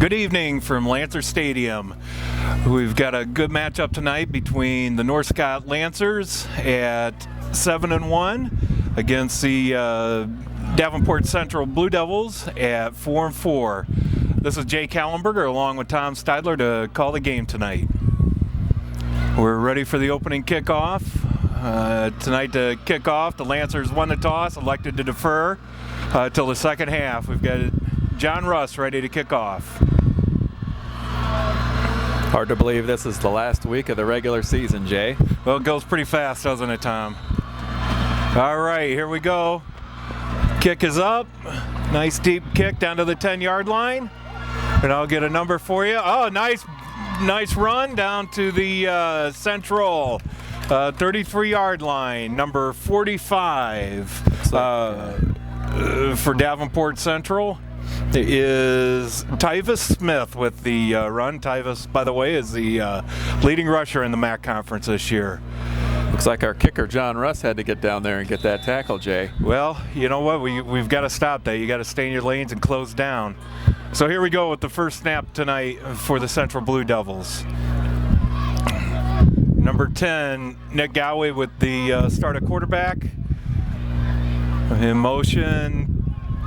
Good evening from Lancer Stadium. We've got a good matchup tonight between the North Scott Lancers at 7-1 against the Davenport Central Blue Devils at 4-4. This is Jay Kallenberger along with Tom Steidler to call the game tonight. We're ready for the opening kickoff. Tonight to kick off, the Lancers won the toss, elected to defer till the second half. We've got John Russ ready to kick off. Hard to believe this is the last week of the regular season, Jay. Well, it goes pretty fast, doesn't it, Tom? All right, here we go. Kick is up. Nice deep kick down to the 10-yard line. And I'll get a number for you. Oh, nice run down to the Central 33-yard line. Number 45 for Davenport Central is Tyvis Smith with the run. Tyvis, by the way, is the leading rusher in the MAC conference this year. Looks like our kicker, John Russ, had to get down there and get that tackle, Jay. Well, you know what? We've got to stop that. You got to stay in your lanes and close down. So here we go with the first snap tonight for the Central Blue Devils. Number 10, Nick Galway with the start at quarterback. In motion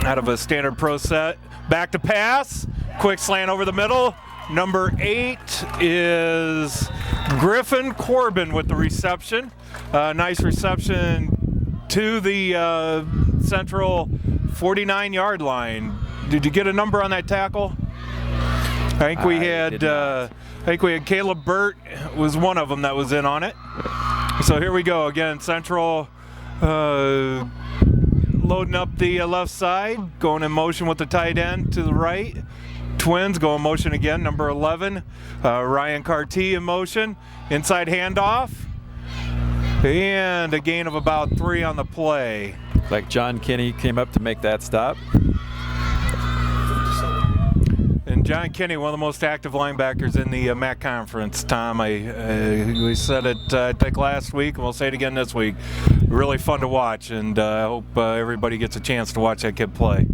out of a standard pro set. Back to pass. Quick slant over the middle. Number 8 is Griffin Corbin with the reception. Nice reception to the Central 49-yard line. Did you get a number on that tackle? I think we had Caleb Burt was one of them that was in on it. So here we go again. Central loading up the left side, going in motion with the tight end to the right. Twins go in motion again, number 11. Ryan Carty in motion. Inside handoff. And a gain of about 3 on the play. Like John Kinney came up to make that stop. And John Kinney, one of the most active linebackers in the MAC conference. Tom, we said it I think last week, and we'll say it again this week. Really fun to watch, and I hope everybody gets a chance to watch that kid play.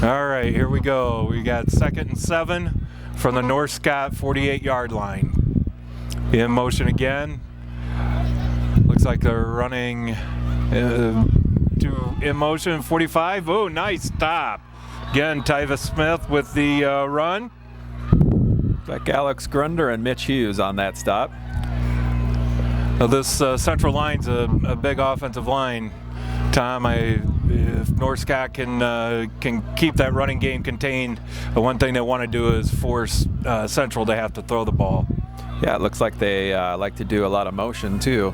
All right, here we go. We got 2nd and 7 from the North Scott 48-yard line. In motion again. Looks like they're running in motion 45. Oh, nice stop. Again, Tyvis Smith with the run. Like Alex Grunder and Mitch Hughes on that stop. This Central line's a big offensive line. Tom, if North Scott can keep that running game contained, the one thing they want to do is force Central to have to throw the ball. Yeah, it looks like they like to do a lot of motion too.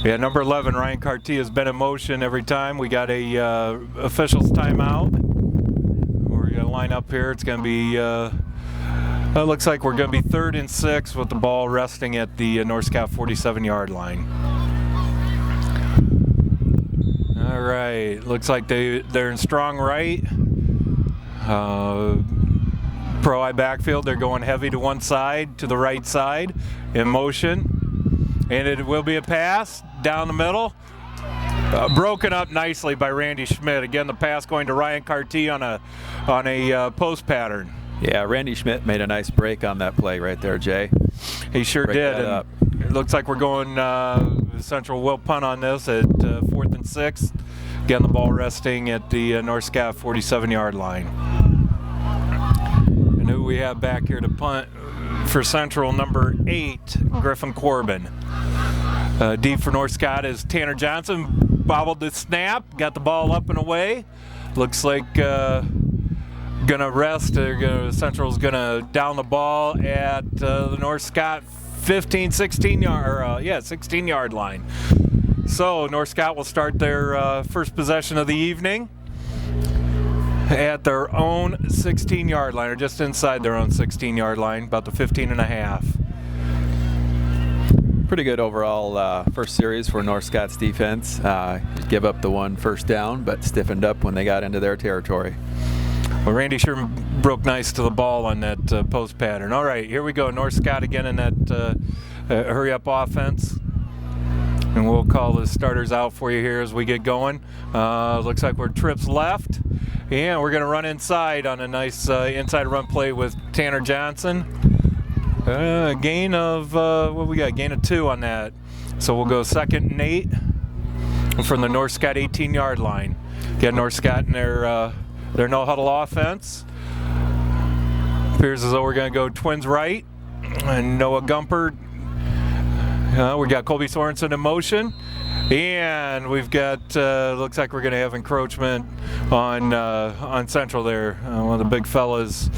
Yeah, number 11, Ryan Carty, has been in motion every time. We got a officials timeout. We're going to line up here. It's going to be, it looks like we're going to be 3rd and 6 with the ball resting at the North Scott 47-yard line. All right, looks like they're in strong right. Pro I backfield, they're going heavy to one side, to the right side, in motion. And it will be a pass down the middle. Broken up nicely by Randy Schmidt. Again, the pass going to Ryan Carty on a post pattern. Yeah, Randy Schmidt made a nice break on that play right there, Jay. He sure did. And it looks like we're going Central will punt on this at 4th and 6. Again, the ball resting at the North Scott 47-yard line. And who we have back here to punt for Central, number 8, Griffin Corbin. Deep for North Scott is Tanner Johnson. Bobbled the snap, got the ball up and away. Looks like gonna rest. Central's gonna down the ball at the North Scott 16-yard line. So North Scott will start their first possession of the evening at their own 16-yard line, or just inside their own 16-yard line, about the 15.5. Pretty good overall first series for North Scott's defense. Give up the 1 first down, but stiffened up when they got into their territory. Well, Randy sure broke nice to the ball on that post pattern. All right, here we go. North Scott again in that hurry-up offense. And we'll call the starters out for you here as we get going. Looks like we're trips left. And we're going to run inside on a nice inside run play with Tanner Johnson. Gain of, what we got? Gain of 2 on that. So we'll go 2nd and 8 from the North Scott 18-yard line. Get North Scott in their no-huddle offense. Appears as though we're going to go twins right. And Noah Gumper. We got Colby Sorensen in motion. And we've got, looks like we're going to have encroachment on Central there. One of the big fellas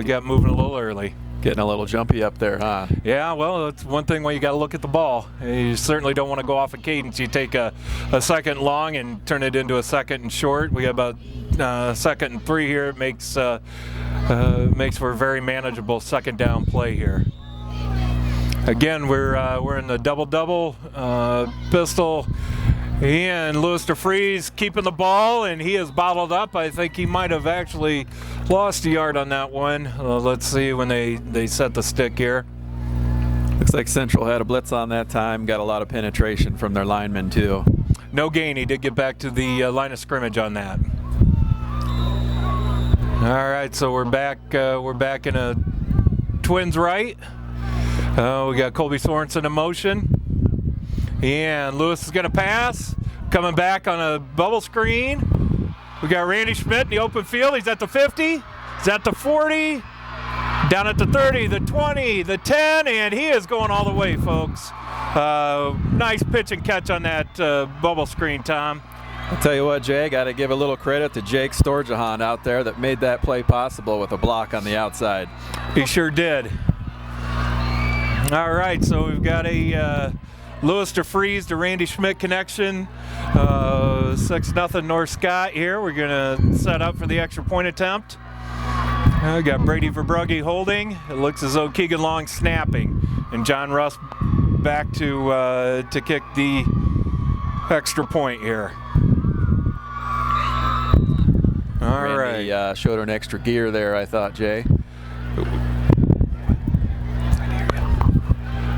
got moving a little early. Getting a little jumpy up there, huh? Yeah, well, that's one thing where you got to look at the ball. You certainly don't want to go off a cadence. You take a 2nd long and turn it into a 2nd and short. We got about 2nd and 3 here. It makes for a very manageable 2nd down play here. Again, we're in the double-double pistol. And Louis DeFries keeping the ball, and he is bottled up. I think he might have actually lost a yard on that one. Let's see when they set the stick here. Looks like Central had a blitz on that time. Got a lot of penetration from their linemen, too. No gain. He did get back to the line of scrimmage on that. All right, so we're back in a twins right. We got Colby Sorensen in motion. And Lewis is going to pass. Coming back on a bubble screen. We got Randy Schmidt in the open field. He's at the 50. He's at the 40. Down at the 30, the 20, the 10, and he is going all the way, folks. Nice pitch and catch on that bubble screen, Tom. I'll tell you what, Jay, got to give a little credit to Jake Storjahan out there that made that play possible with a block on the outside. He sure did. All right, so we've got a Louis DeFries to Randy Schmidt connection. 6-0 North Scott here. We're going to set up for the extra point attempt. We got Brady Verbrugge holding. It looks as though Keegan Long snapping. And John Russ back to kick the extra point here. All Randy, right. Showed an extra gear there, I thought, Jay.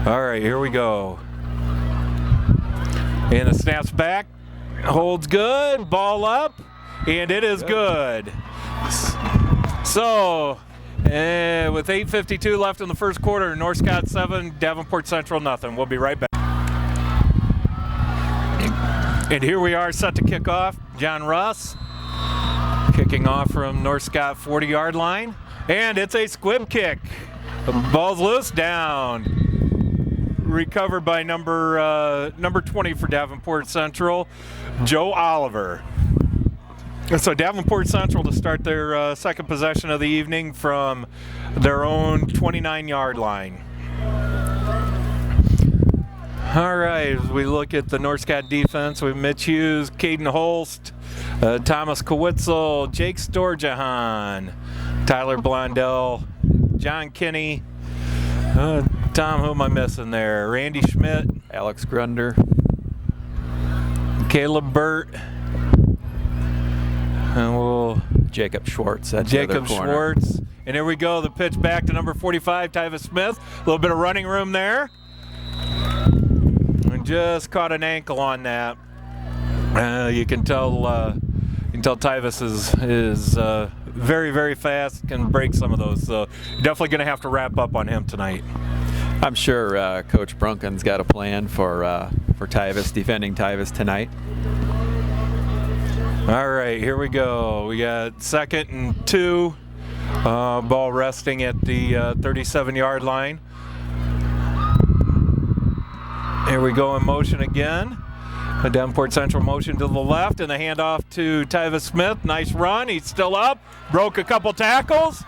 All right, here we go. And the snap's back, holds good, ball up, and it is good. So, with 8:52 left in the first quarter, North Scott 7, Davenport Central nothing. We'll be right back. And here we are set to kick off. John Russ kicking off from North Scott 40-yard line, and it's a squib kick. The ball's loose, down. Recovered by number 20 for Davenport Central, Joe Oliver. So Davenport Central to start their second possession of the evening from their own 29-yard line. All right, as we look at the North Scott defense, we have Mitch Hughes, Caden Holst, Thomas Kowitzel, Jake Storjahan, Tyler Blondell, John Kinney, Tom, who am I missing there? Randy Schmidt, Alex Grunder, Caleb Burt, and Jacob Schwartz at Jacob the other corner. Schwartz. And here we go, the pitch back to number 45, Tyvis Smith. A little bit of running room there. And just caught an ankle on that. You can tell Tyvis is very, very fast, can break some of those. So you're definitely going to have to wrap up on him tonight. I'm sure Coach Brunken's got a plan for Tyvis, defending Tyvis tonight. All right, here we go. We got 2nd and 2. Ball resting at the 37-yard line. Here we go in motion again. A Davenport Central motion to the left, and the handoff to Tyvis Smith. Nice run. He's still up. Broke a couple tackles.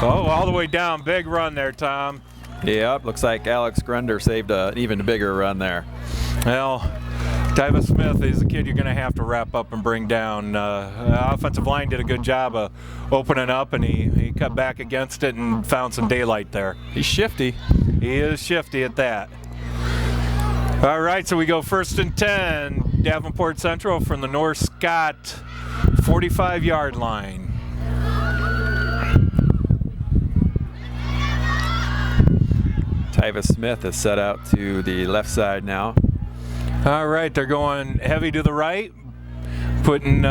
Oh, all the way down. Big run there, Tom. Yep, looks like Alex Grunder saved an even bigger run there. Well, Tyvis Smith is a kid you're going to have to wrap up and bring down. Offensive line did a good job of opening up, and he cut back against it and found some daylight there. He's shifty. He is shifty at that. All right, so we go 1st and 10, Davenport Central from the North Scott 45-yard line. Tyvis Smith is set out to the left side now. All right, they're going heavy to the right, putting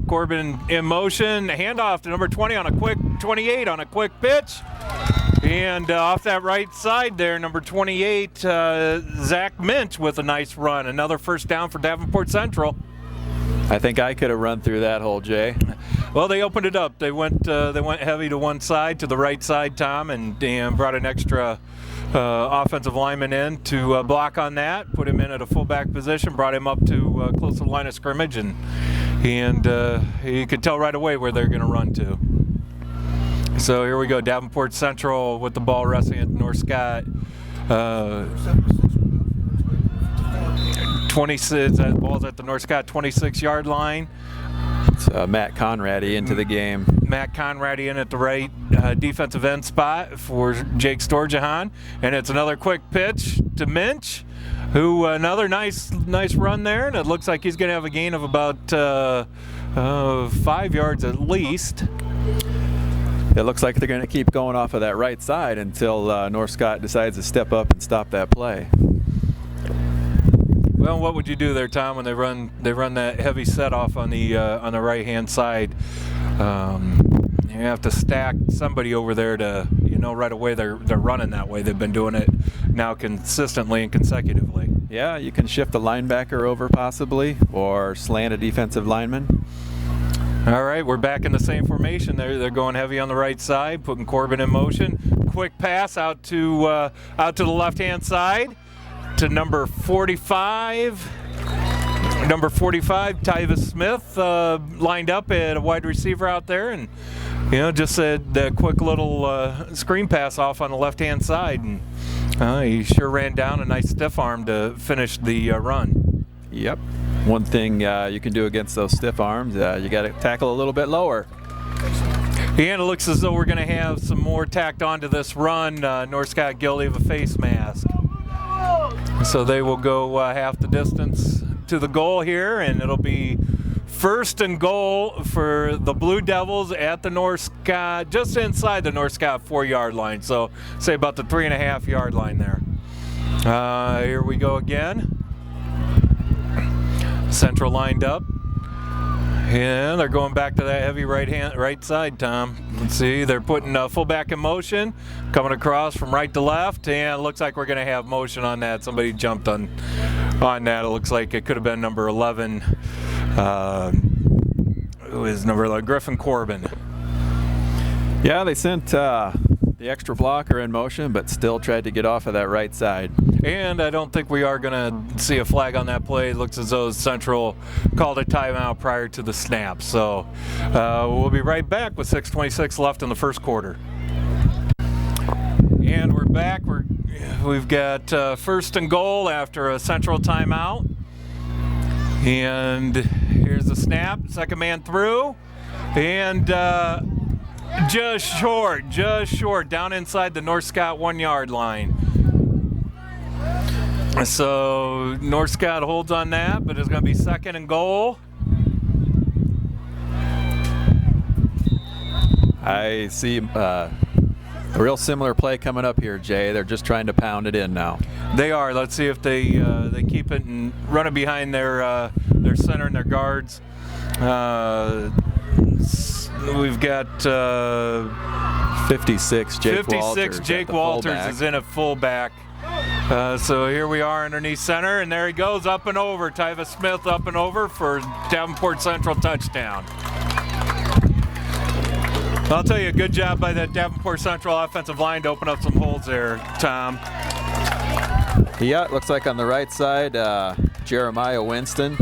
Corbin in motion. Handoff to number 20 on a quick 28 on a quick pitch. And off that right side there, number 28, Zach Minch with a nice run. Another first down for Davenport Central. I think I could have run through that hole, Jay. Well, they opened it up. They went heavy to one side, to the right side, Tom, and brought an extra offensive lineman in to block on that, put him in at a fullback position, brought him up to close to the line of scrimmage, and you could tell right away where they're going to run to. So here we go, Davenport Central with the ball resting at North Scott. 26, that ball's at the North Scott 26-yard line. It's Matt Conrady into the game. Matt Conrady in at the right defensive end spot for Jake Storjahan. And it's another quick pitch to Minch, who another nice run there. And it looks like he's going to have a gain of about 5 yards at least. It looks like they're going to keep going off of that right side until North Scott decides to step up and stop that play. Well, what would you do there, Tom, when they run that heavy set off on the right-hand side? You have to stack somebody over there to, right away they're running that way. They've been doing it now consistently and consecutively. Yeah, you can shift the linebacker over possibly, or slant a defensive lineman. All right, we're back in the same formation. They're going heavy on the right side, putting Corbin in motion. Quick pass out to the left-hand side to number 45. Number 45, Tyvis Smith, lined up at a wide receiver out there, and just a quick little screen pass off on the left-hand side, and he sure ran down a nice stiff arm to finish the run. Yep. One thing you can do against those stiff arms, you got to tackle a little bit lower. And it looks as though we're going to have some more tacked onto this run. North Scott guilty of a face mask. So they will go half the distance to the goal here, and it'll be first and goal for the Blue Devils at the North Scott, just inside the North Scott 4-yard line. So say about the 3.5-yard line there. Here we go again. Central lined up, and they're going back to that heavy right side, Tom. Let's see, they're putting fullback in motion, coming across from right to left, and it looks like we're going to have motion on that. Somebody jumped on that. It looks like it could have been number 11. Who is number 11? Griffin Corbin. Yeah, they sent the extra blocker in motion, but still tried to get off of that right side. And I don't think we are going to see a flag on that play. It looks as though Central called a timeout prior to the snap. So we'll be right back with 6:26 left in the first quarter. And we're back. We've got first and goal after a Central timeout. And here's the snap. Second man through. And just short, down inside the North Scott 1-yard line. So North Scott holds on that, but it's going to be second and goal. I see a real similar play coming up here, Jay. They're just trying to pound it in now. They are. Let's see if they keep it and run it behind their center and their guards. We've got 56, Jake Walters. Jake Walters is in at fullback. So here we are underneath center, and there he goes, up and over. Tyvis Smith up and over for Davenport Central touchdown. I'll tell you, good job by that Davenport Central offensive line to open up some holes there, Tom. Yeah, it looks like on the right side, Jeremiah Winston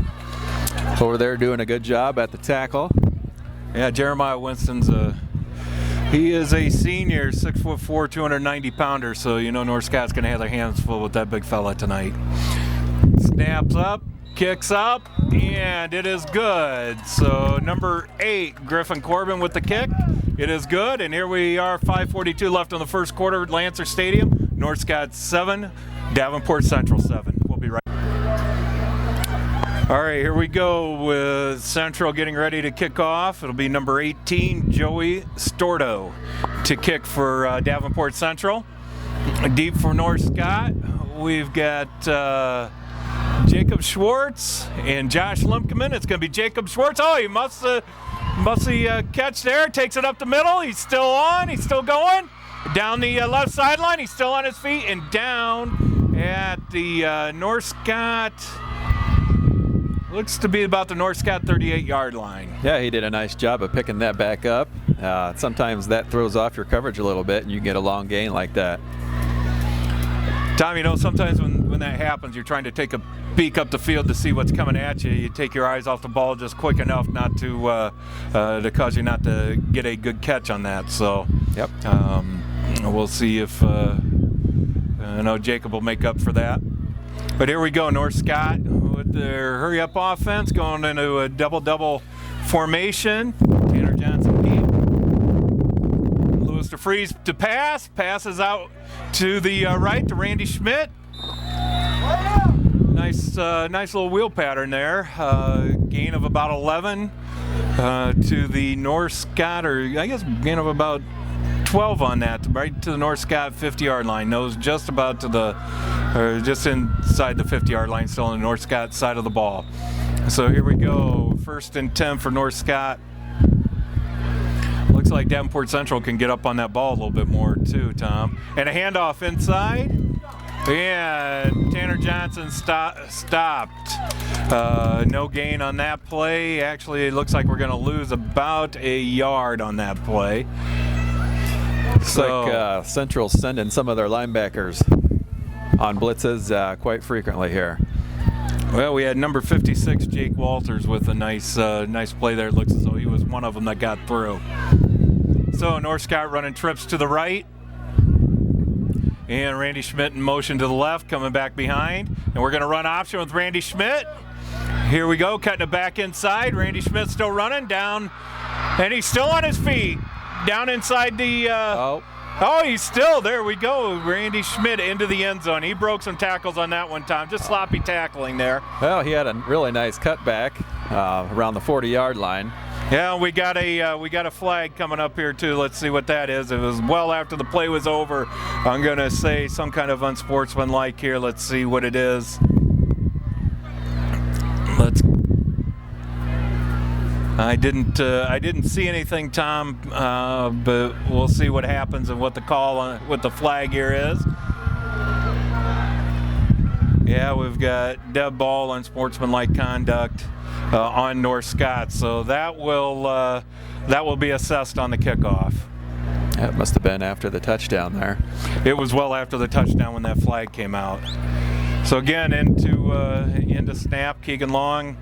over there doing a good job at the tackle. Yeah, Jeremiah Winston's he is a senior, 6'4", 290-pounder, so North Scott's going to have their hands full with that big fella tonight. Snaps up, kicks up, and it is good. So number 8, Griffin Corbin with the kick. It is good, and here we are, 5:42 left in the first quarter at Lancer Stadium. North Scott 7, Davenport Central 7. We'll be right back. All right, here we go with Central getting ready to kick off. It'll be number 18, Joey Stordo, to kick for Davenport Central. Deep for North Scott, we've got Jacob Schwartz and Josh Lumpkin. It's going to be Jacob Schwartz. Oh, he must catch there. Takes it up the middle. He's still on. He's still going. Down the left sideline. He's still on his feet and down at the North Scott. Looks to be about the North Scott 38-yard line. Yeah, he did a nice job of picking that back up. Sometimes that throws off your coverage a little bit, and you get a long gain like that. Tom, you know, sometimes when that happens, you're trying to take a peek up the field to see what's coming at you. You take your eyes off the ball just quick enough not to cause you not to get a good catch on that. So, yep. We'll see if I know Jacob will make up for that. But here we go, North Scott with their hurry-up offense going into a double-double formation. Tanner Johnson deep. Lewis DeFreeze to pass. Passes out to the right to Randy Schmidt. Nice little wheel pattern there. Gain of about 11 to the North Scott, or I guess gain of about 12 on that, right to the North Scott 50-yard line. Nose just about to the, or just inside the 50-yard line, still on the North Scott side of the ball. So here we go, 1st and 10 for North Scott. Looks like Davenport Central can get up on that ball a little bit more too, Tom. And a handoff inside. And Tanner Johnson stopped. No gain on that play. Actually, it looks like we're going to lose about a yard on that play. Looks like Central sending some of their linebackers on blitzes quite frequently here. Well, we had number 56, Jake Walters, with a nice play there. It looks as though he was one of them that got through. So North Scott running trips to the right. And Randy Schmidt in motion to the left, coming back behind. And we're going to run option with Randy Schmidt. Here we go, cutting it back inside. Randy Schmidt still running down, and he's still on his feet. Down inside the Oh, he's still, there we go. Randy Schmidt into the end zone. He broke some tackles on that one time. Just sloppy tackling there. Well, he had a really nice cutback around the 40-yard line. Yeah, we got a flag coming up here too. Let's see what that is. It was well after the play was over. I'm going to say some kind of unsportsmanlike here. Let's see what it is. I didn't see anything, Tom, but we'll see what happens and what the call what the flag here is. Yeah, we've got dead ball, unsportsmanlike conduct on North Scott, so that will be assessed on the kickoff. That must have been after the touchdown there. It was well after the touchdown when that flag came out. So again, into snap, Keegan Long.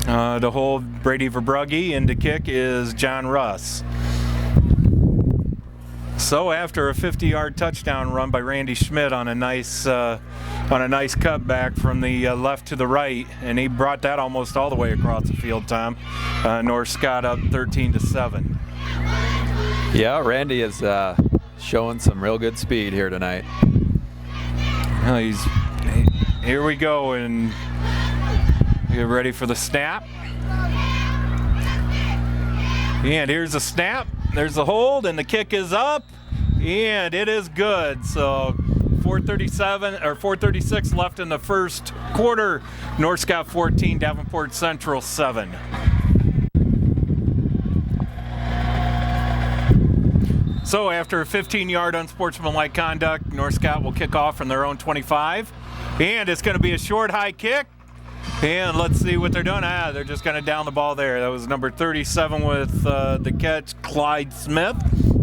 To hold Brady Verbrugge, and to kick is John Russ. So after a 50-yard touchdown run by Randy Schmidt on a nice cutback from the left to the right, and he brought that almost all the way across the field, Tom. North Scott up 13-7. Yeah, Randy is showing some real good speed here tonight. Here we go, and get ready for the snap. And here's the snap. There's the hold, and the kick is up, and it is good. So 4:36 left in the first quarter. North Scott 14, Davenport Central 7. So after a 15-yard unsportsmanlike conduct, North Scott will kick off from their own 25, and it's going to be a short high kick. And let's see what they're doing. They're just going to down the ball there. That was number 37 with the catch, Clyde Smith.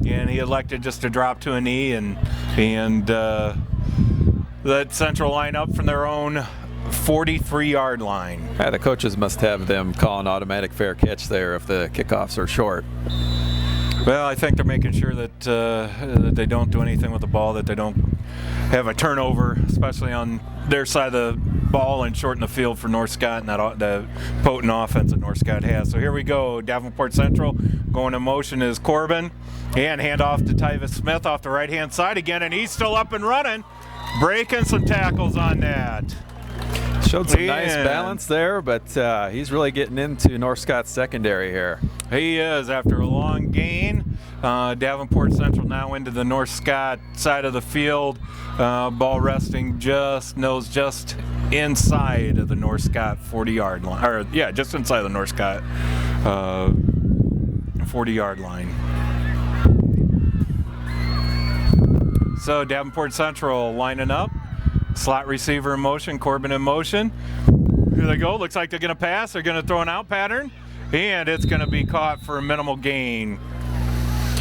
And he elected just to drop to a knee and let Central line up from their own 43-yard line. Yeah, the coaches must have them call an automatic fair catch there if the kickoffs are short. Well, I think they're making sure that they don't do anything with the ball, that they don't have a turnover, especially on their side of the ball, and shorten the field for North Scott and the potent offense that North Scott has. So here we go. Davenport Central going in motion is Corbin, and handoff to Tyvis Smith off the right-hand side again, and he's still up and running, breaking some tackles on that. Showed some nice balance there, but he's really getting into North Scott's secondary here. He is, after a long gain. Davenport Central now into the North Scott side of the field. Ball resting just inside of the North Scott 40-yard line. Or, yeah, just inside the North Scott 40-yard line. So Davenport Central lining up. Slot receiver in motion, Corbin in motion. Here they go. Looks like they're going to pass. They're going to throw an out pattern. And it's going to be caught for a minimal gain.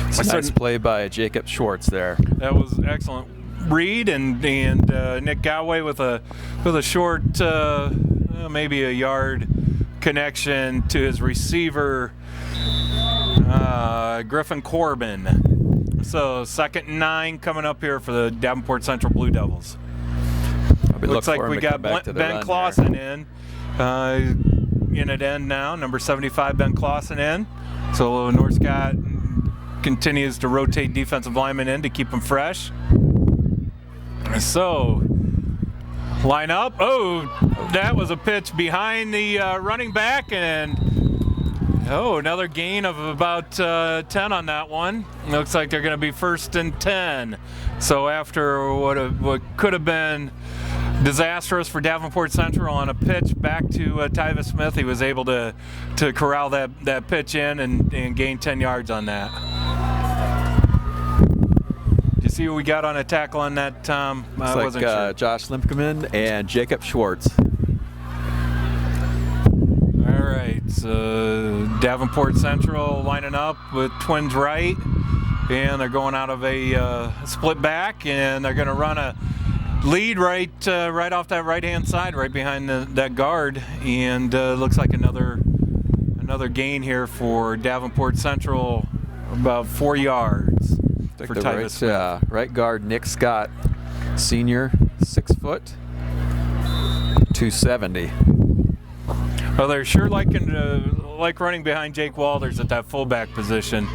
It's a nice play by Jacob Schwartz there. That was excellent read, and Nick Galway with a short, maybe a yard connection to his receiver, Griffin Corbin. So 2nd and 9 coming up here for the Davenport Central Blue Devils. Looks like we got Ben Clausen in at end now. Number 75, Ben Clausen in. So North Scott continues to rotate defensive linemen in to keep them fresh. So line up. Oh, that was a pitch behind the running back, and another gain of about 10 on that one. Looks like they're going to be 1st and 10. So after what could have been disastrous for Davenport Central on a pitch back to Tyvis Smith, he was able to corral that pitch in and gain 10 yards on that. Did you see who we got on a tackle on that, Tom? Looks like sure. Josh Limpkeman and Jacob Schwartz. All right, so Davenport Central lining up with twins right, and they're going out of a split back, and they're going to run a lead right off that right-hand side, right behind that guard, and looks like another gain here for Davenport Central, about 4 yards for Tyvis. Right guard Nick Scott, senior, 6 foot, 270. Well, they're sure like running behind Jake Walters at that fullback position.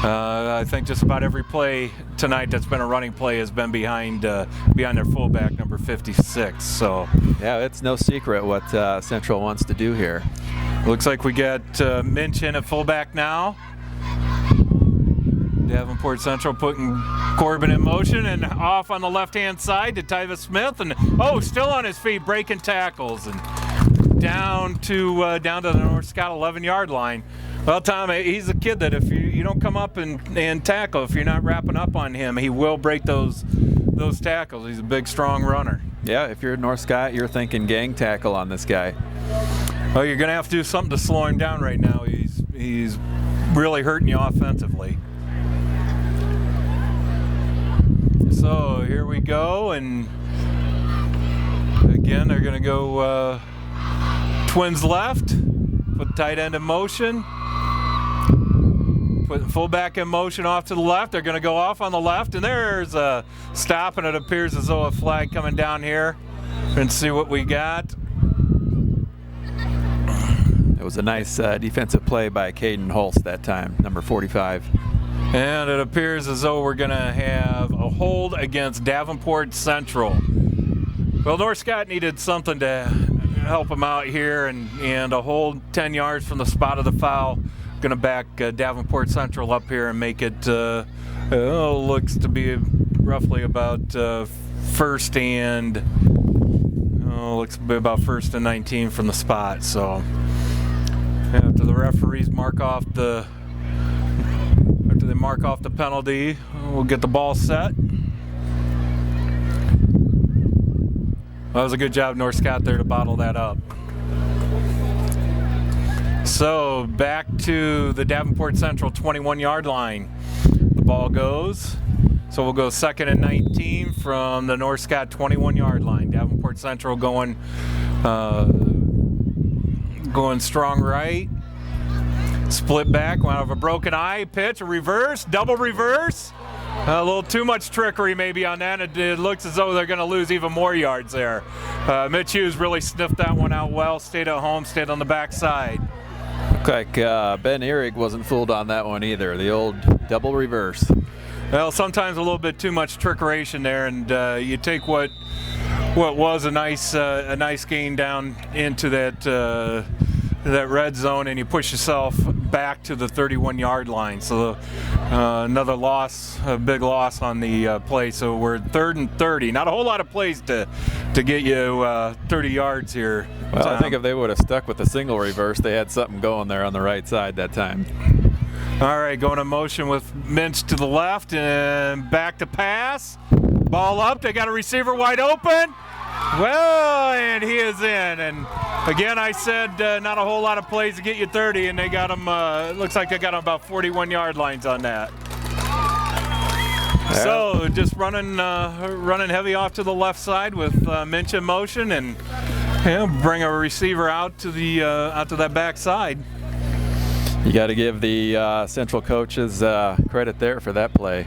I think just about every play tonight that's been a running play has been behind their fullback, number 56. So yeah, it's no secret what Central wants to do here. Looks like we got Minch in at fullback now. Davenport Central putting Corbin in motion and off on the left-hand side to Tyvis Smith, and still on his feet, breaking tackles, and down to the North Scott 11-yard line. Well, Tom, he's a kid that if you don't come up and tackle, if you're not wrapping up on him, he will break those tackles. He's a big, strong runner. Yeah, if you're North Scott, you're thinking gang tackle on this guy. Well, you're going to have to do something to slow him down right now. He's really hurting you offensively. So here we go, and again, they're going to go twins left, put tight end in motion. Putting fullback in motion off to the left. They're going to go off on the left, and there's a stop, and it appears as though a flag coming down here. And see what we got. It was a nice defensive play by Caden Holst that time, number 45. And it appears as though we're going to have a hold against Davenport Central. Well, North Scott needed something to help them out here, and a hold 10 yards from the spot of the foul. Going to back Davenport Central up here and make it looks to be roughly about first and 19 from the spot. So after the referees mark off the penalty, we'll get the ball set. That was a good job, North Scott, there to bottle that up. So back to the Davenport Central 21-yard line. The ball goes. So we'll go 2nd and 19 from the North Scott 21-yard line. Davenport Central going strong right. Split back, went out of a broken eye, pitch, a reverse, double reverse. A little too much trickery maybe on that. It looks as though they're going to lose even more yards there. Mitch Hughes really sniffed that one out well, stayed at home, stayed on the backside. Looked like Ben Ehrig wasn't fooled on that one either, the old double reverse. Well, sometimes a little bit too much trickeration there, and you take what was a nice gain down into that that red zone and you push yourself back to the 31-yard line. So another loss, a big loss on the play. So we're 3rd and 30. Not a whole lot of plays to get you 30 yards here. Well, I think if they would have stuck with the single reverse, they had something going there on the right side that time. All right, going in motion with Minch to the left and back to pass. Ball up. They got a receiver wide open. Well, and he is in. And again, I said not a whole lot of plays to get you 30, and they got him. It looks like they got him about 41-yard lines on that. Yeah. So just running heavy off to the left side with Minch in motion, and bring a receiver out to the out to that back side. You got to give the Central coaches credit there for that play.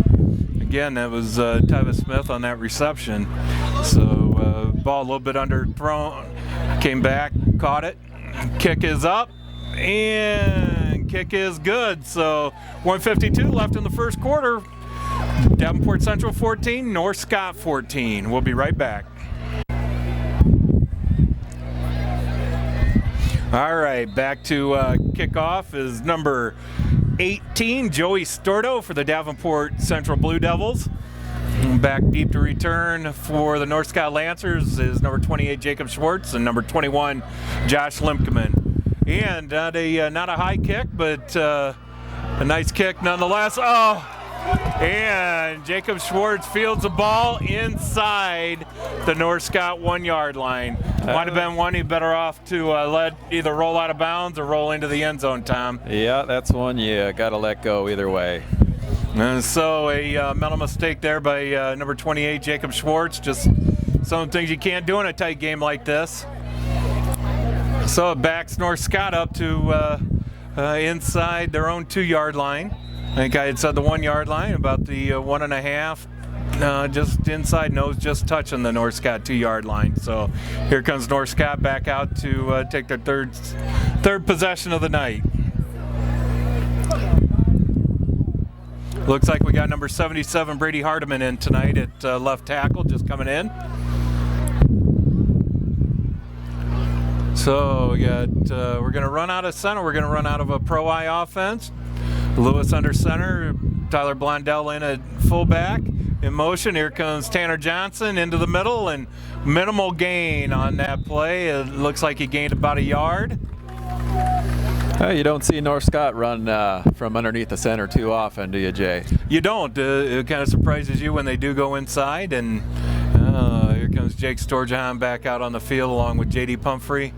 Again, that was Tyvis Smith on that reception. So ball a little bit underthrown, came back, caught it. Kick is up, and kick is good. So 1:52 left in the first quarter. Davenport Central 14, North Scott 14. We'll be right back. All right, back to kickoff is number 18, Joey Storto for the Davenport Central Blue Devils. Back deep to return for the North Scott Lancers is number 28, Jacob Schwartz, and number 21, Josh Limkeman. And not a high kick, but a nice kick nonetheless. Oh! And Jacob Schwartz fields the ball inside the North Scott 1-yard line. Might have been one he'd better off to let either roll out of bounds or roll into the end zone, Tom. Yeah, that's one you got to let go either way. And so a mental mistake there by number 28, Jacob Schwartz. Just some things you can't do in a tight game like this. So it backs North Scott up to inside their own 2-yard line. I think I had said the 1-yard line, about the 1.5, just inside nose, just touching the North Scott 2-yard line. So here comes North Scott back out to take their third possession of the night. Looks like we got number 77, Brady Hardiman, in tonight at left tackle, just coming in. So we got we're going to run out of center. We're going to run out of a pro I offense. Lewis under center, Tyler Blondell in at fullback. In motion, here comes Tanner Johnson into the middle, and minimal gain on that play. It looks like he gained about a yard. You don't see North Scott run from underneath the center too often, do you, Jay? You don't. It kind of surprises you when they do go inside. And here comes Jake Storjahan back out on the field along with J.D. Pumphrey.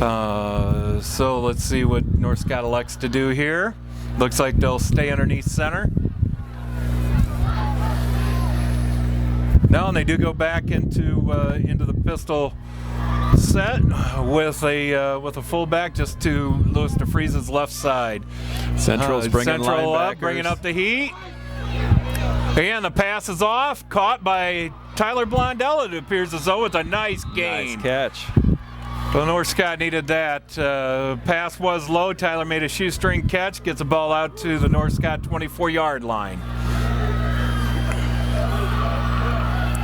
So let's see what North Scott elects to do here. Looks like they'll stay underneath center. Now, and they do go back into the pistol set with a fullback just to Louis DeFries's left side. Central's bringing Central linebackers. Up, bringing up the heat. And the pass is off, caught by Tyler Blondell. It appears as though it's a nice gain. Nice catch. Well, North Scott needed that. Pass was low. Tyler made a shoestring catch, gets the ball out to the North Scott 24-yard line.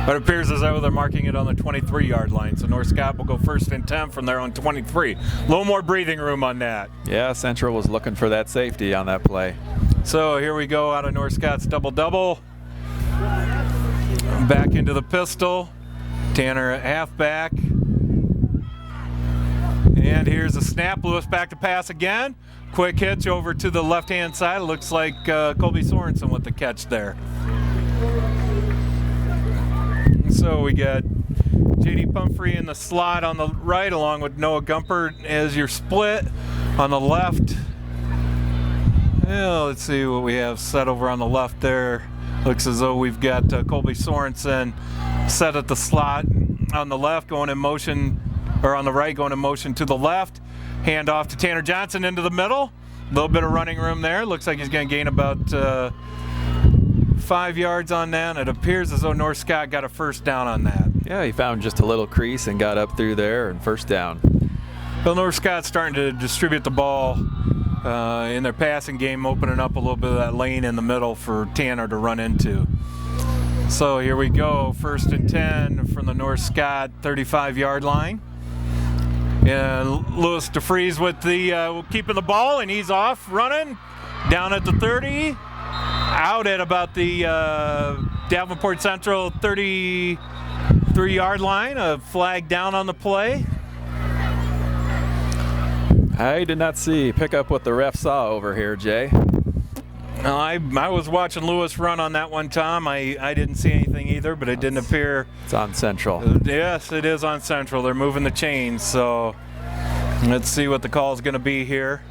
But it appears as though they're marking it on the 23-yard line. So North Scott will go 1st and 10 from their own 23. A little more breathing room on that. Yeah, Central was looking for that safety on that play. So here we go out of North Scott's double-double. Back into the pistol. Tanner halfback. And here's a snap. Lewis back to pass again. Quick hitch over to the left-hand side. It looks like Colby Sorensen with the catch there. So we got J.D. Pumphrey in the slot on the right, along with Noah Gumpert as your split on the left. Well, let's see what we have set over on the left there. Looks as though we've got Colby Sorensen set at the slot on the left, going in motion, or on the right, going in motion to the left. Hand off to Tanner Johnson into the middle. A little bit of running room there. Looks like he's going to gain about 5 yards on that. It appears as though North Scott got a first down on that. Yeah, he found just a little crease and got up through there and first down. Well, North Scott's starting to distribute the ball in their passing game, opening up a little bit of that lane in the middle for Tanner to run into. So here we go, 1st and 10 from the North Scott 35-yard line. And Lewis DeFries with the keeping the ball, and he's off running down at the 30, out at about the Davenport Central 33-yard line. A flag down on the play. I did not pick up what the ref saw over here, Jay. I was watching Lewis run on that one, Tom. I didn't see anything either, but it didn't appear. It's on Central. Yes, it is on Central. They're moving the chains, so let's see what the call is going to be here.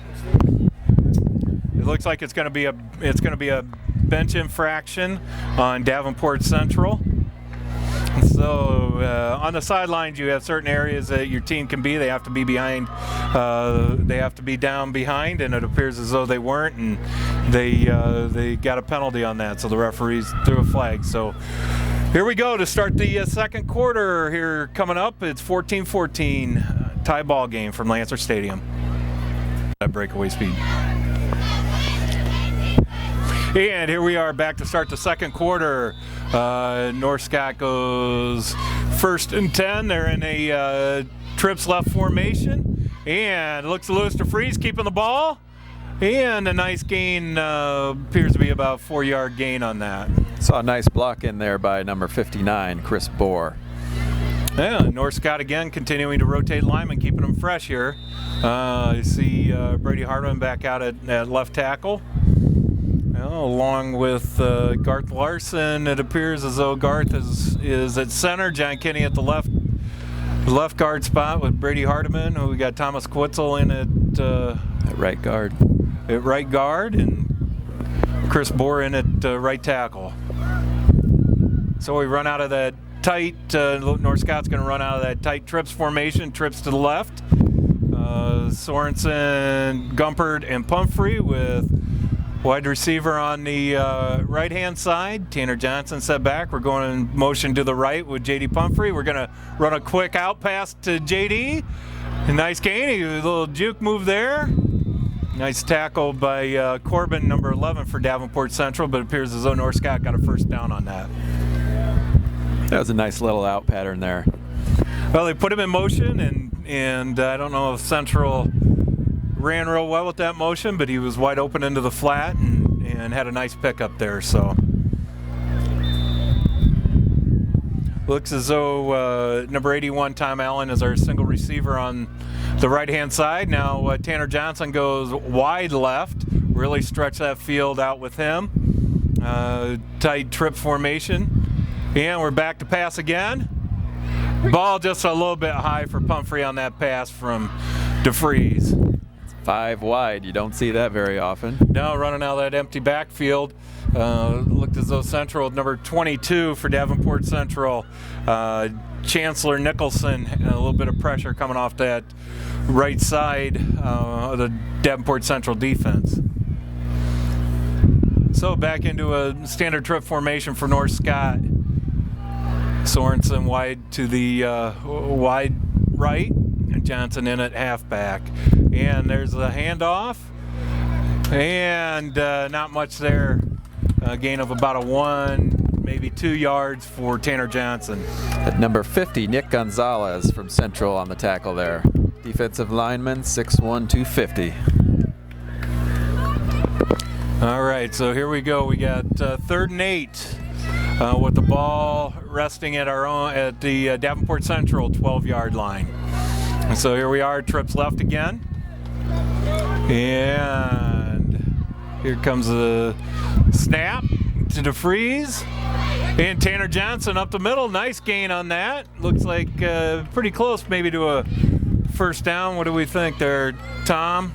It looks like it's going to be a bench infraction on Davenport Central. So on the sidelines, you have certain areas that your team can be. They have to be behind. They have to be down behind, and it appears as though they weren't, and they got a penalty on that. So the referees threw a flag. So here we go to start the second quarter. Here coming up, it's 14-14 tie ball game from Lancer Stadium. At breakaway speed. And here we are back to start the second quarter. North Scott goes 1st and 10. They're in a trips left formation. And looks to Lewis DeFries keeping the ball. And a nice gain, appears to be about 4-yard gain on that. Saw a nice block in there by number 59, Chris Bohr. Yeah, North Scott again continuing to rotate linemen, keeping them fresh here. You see Brady Hartman back out at left tackle. Along with Garth Larson, it appears as though Garth is at center. John Kinney at the left guard spot with Brady Hardiman. We got Thomas Quitzel in at right guard. At right guard, and Chris Bohr in at right tackle. So we run out of that tight. North Scott's going to run out of that tight trips formation. Trips to the left. Sorensen, Gumpert, and Pumphrey with wide receiver on the right-hand side. Tanner Johnson set back. We're going in motion to the right with J.D. Pumphrey. We're going to run a quick out pass to J.D. A nice gain. A little juke move there. Nice tackle by Corbin, number 11 for Davenport Central, but it appears as though North Scott got a first down on that. That was a nice little out pattern there. Well, they put him in motion, and I don't know if Central ran real well with that motion, but he was wide open into the flat and had a nice pickup there. So looks as though number 81 Tom Allen is our single receiver on the right hand side. Now Tanner Johnson goes wide left, really stretch that field out with him. Tight trip formation, and we're back to pass again. Ball just a little bit high for Pumphrey on that pass from DeFries. 5 wide. You don't see that very often. No, running out of that empty backfield. Looked as though Central, number 22 for Davenport Central, Chancellor Nicholson, and a little bit of pressure coming off that right side of the Davenport Central defense. So back into a standard trip formation for North Scott. Sorensen wide to the wide right, and Johnson in at halfback. And there's a handoff, and not much there. A gain of about a 1, maybe 2 yards for Tanner Johnson. At number 50, Nick Gonzalez from Central on the tackle there. Defensive lineman, 6'1", 250. All right, so here we go. We got 3rd and 8 with the ball resting at the Davenport Central 12-yard line. And so here we are, trips left again. And here comes the snap to DeFries. And Tanner Johnson up the middle. Nice gain on that. Looks like pretty close maybe to a first down. What do we think there, Tom?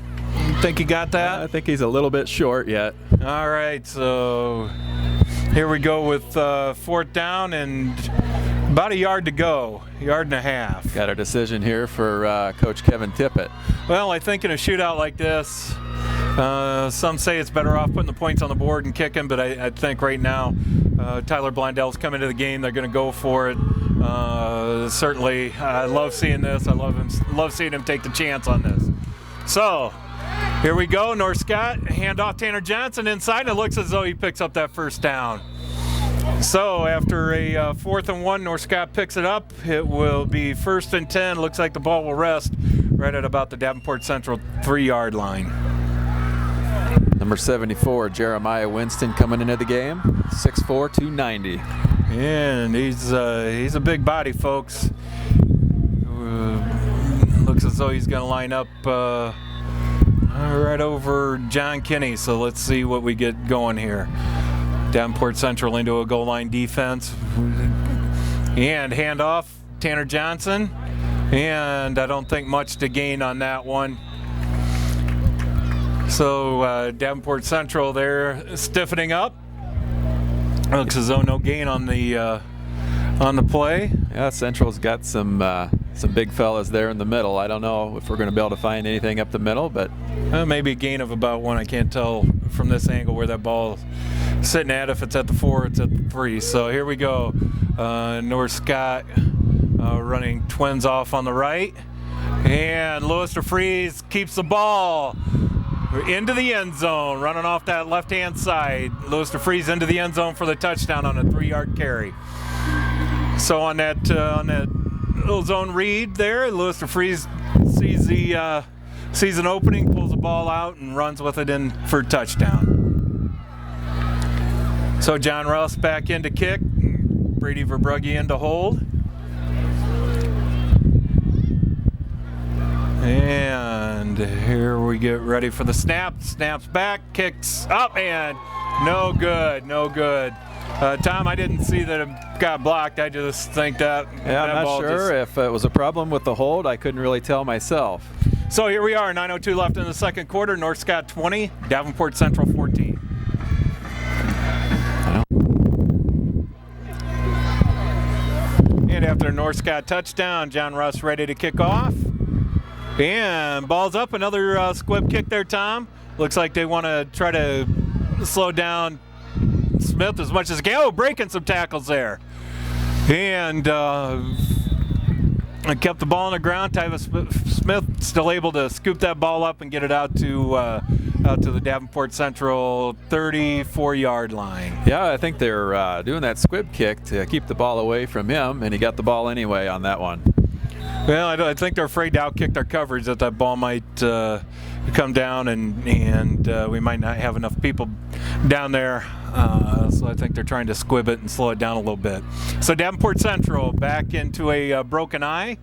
You think you got that? I think he's a little bit short yet. All right, so here we go with 4th down and about 1 yard to go, 1.5 yards. Got a decision here for Coach Kevin Tippett. Well, I think in a shootout like this, some say it's better off putting the points on the board and kicking, but I think right now Tyler Blondell's coming to the game. They're going to go for it. Certainly, I love seeing this. I love seeing him take the chance on this. So here we go. North Scott, hand off Tanner Johnson inside, and it looks as though he picks up that first down. So after a 4th and 1, North Scott picks it up. It will be 1st and 10. Looks like the ball will rest right at about the Davenport Central 3-yard line. Number 74, Jeremiah Winston, coming into the game, 6'4", 290. And he's a big body, folks. Looks as though he's going to line up right over John Kinney. So let's see what we get going here. Davenport Central into a goal line defense. And handoff, Tanner Johnson. And I don't think much to gain on that one. So Davenport Central there stiffening up. Looks as though no gain on the play. Yeah, Central's got some big fellas there in the middle. I don't know if we're going to be able to find anything up the middle, but maybe a gain of about 1. I can't tell from this angle where that ball is sitting at. If it's at the 4, it's at the 3. So here we go. North Scott running twins off on the right, and Louis DeFries keeps the ball into the end zone, running off that left-hand side. Louis DeFries into the end zone for the touchdown on a 3-yard carry. So on that little zone read there, Louis DeFries sees an opening, pulls the ball out, and runs with it in for touchdown. So John Russ back in to kick, Brady Verbrugge in to hold. And here we get ready for the snap. Snaps back, kicks up, and no good, no good. Tom, I didn't see that it got blocked. I just think that I'm not sure if it was a problem with the hold. I couldn't really tell myself. So here we are, 9:02 left in the second quarter. North Scott 20, Davenport Central 14. And after North Scott touchdown, John Russ ready to kick off. And ball's up, another squib kick there, Tom. Looks like they want to try to slow down Smith as much as they can. Oh, breaking some tackles there. And kept the ball on the ground. Tyvis Smith still able to scoop that ball up and get it out to the Davenport Central 34-yard line. Yeah, I think they're doing that squib kick to keep the ball away from him, and he got the ball anyway on that one. Well, I think they're afraid to outkick their coverage, that ball might come down and we might not have enough people down there. So I think they're trying to squib it and slow it down a little bit. So Davenport Central back into a broken eye.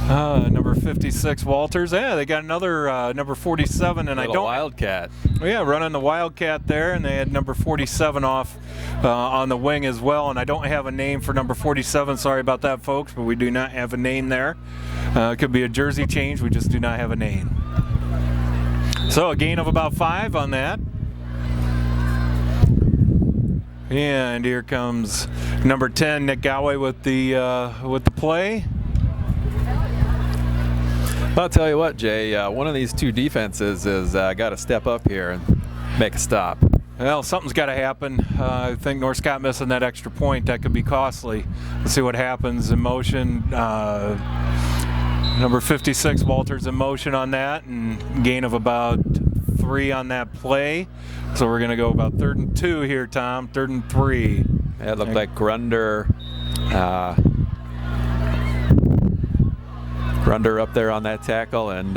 Number 56 Walters. Yeah, they got another number 47, and I don't. Wildcat. Yeah, running the Wildcat there, and they had number 47 off on the wing as well. And I don't have a name for number 47. Sorry about that, folks, but we do not have a name there. It could be a jersey change. We just do not have a name. So a gain of about 5 on that. And here comes number 10, Nick Galway with the play. I'll tell you what, Jay, one of these two defenses is got to step up here and make a stop. Well, something's got to happen. I think North Scott missing that extra point. That could be costly. Let's see what happens in motion. Number 56, Walters in motion on that, and gain of about 3 on that play. So we're going to go about 3rd and 2 here, Tom. 3rd and 3. Yeah, it looked like Grunder up there on that tackle, and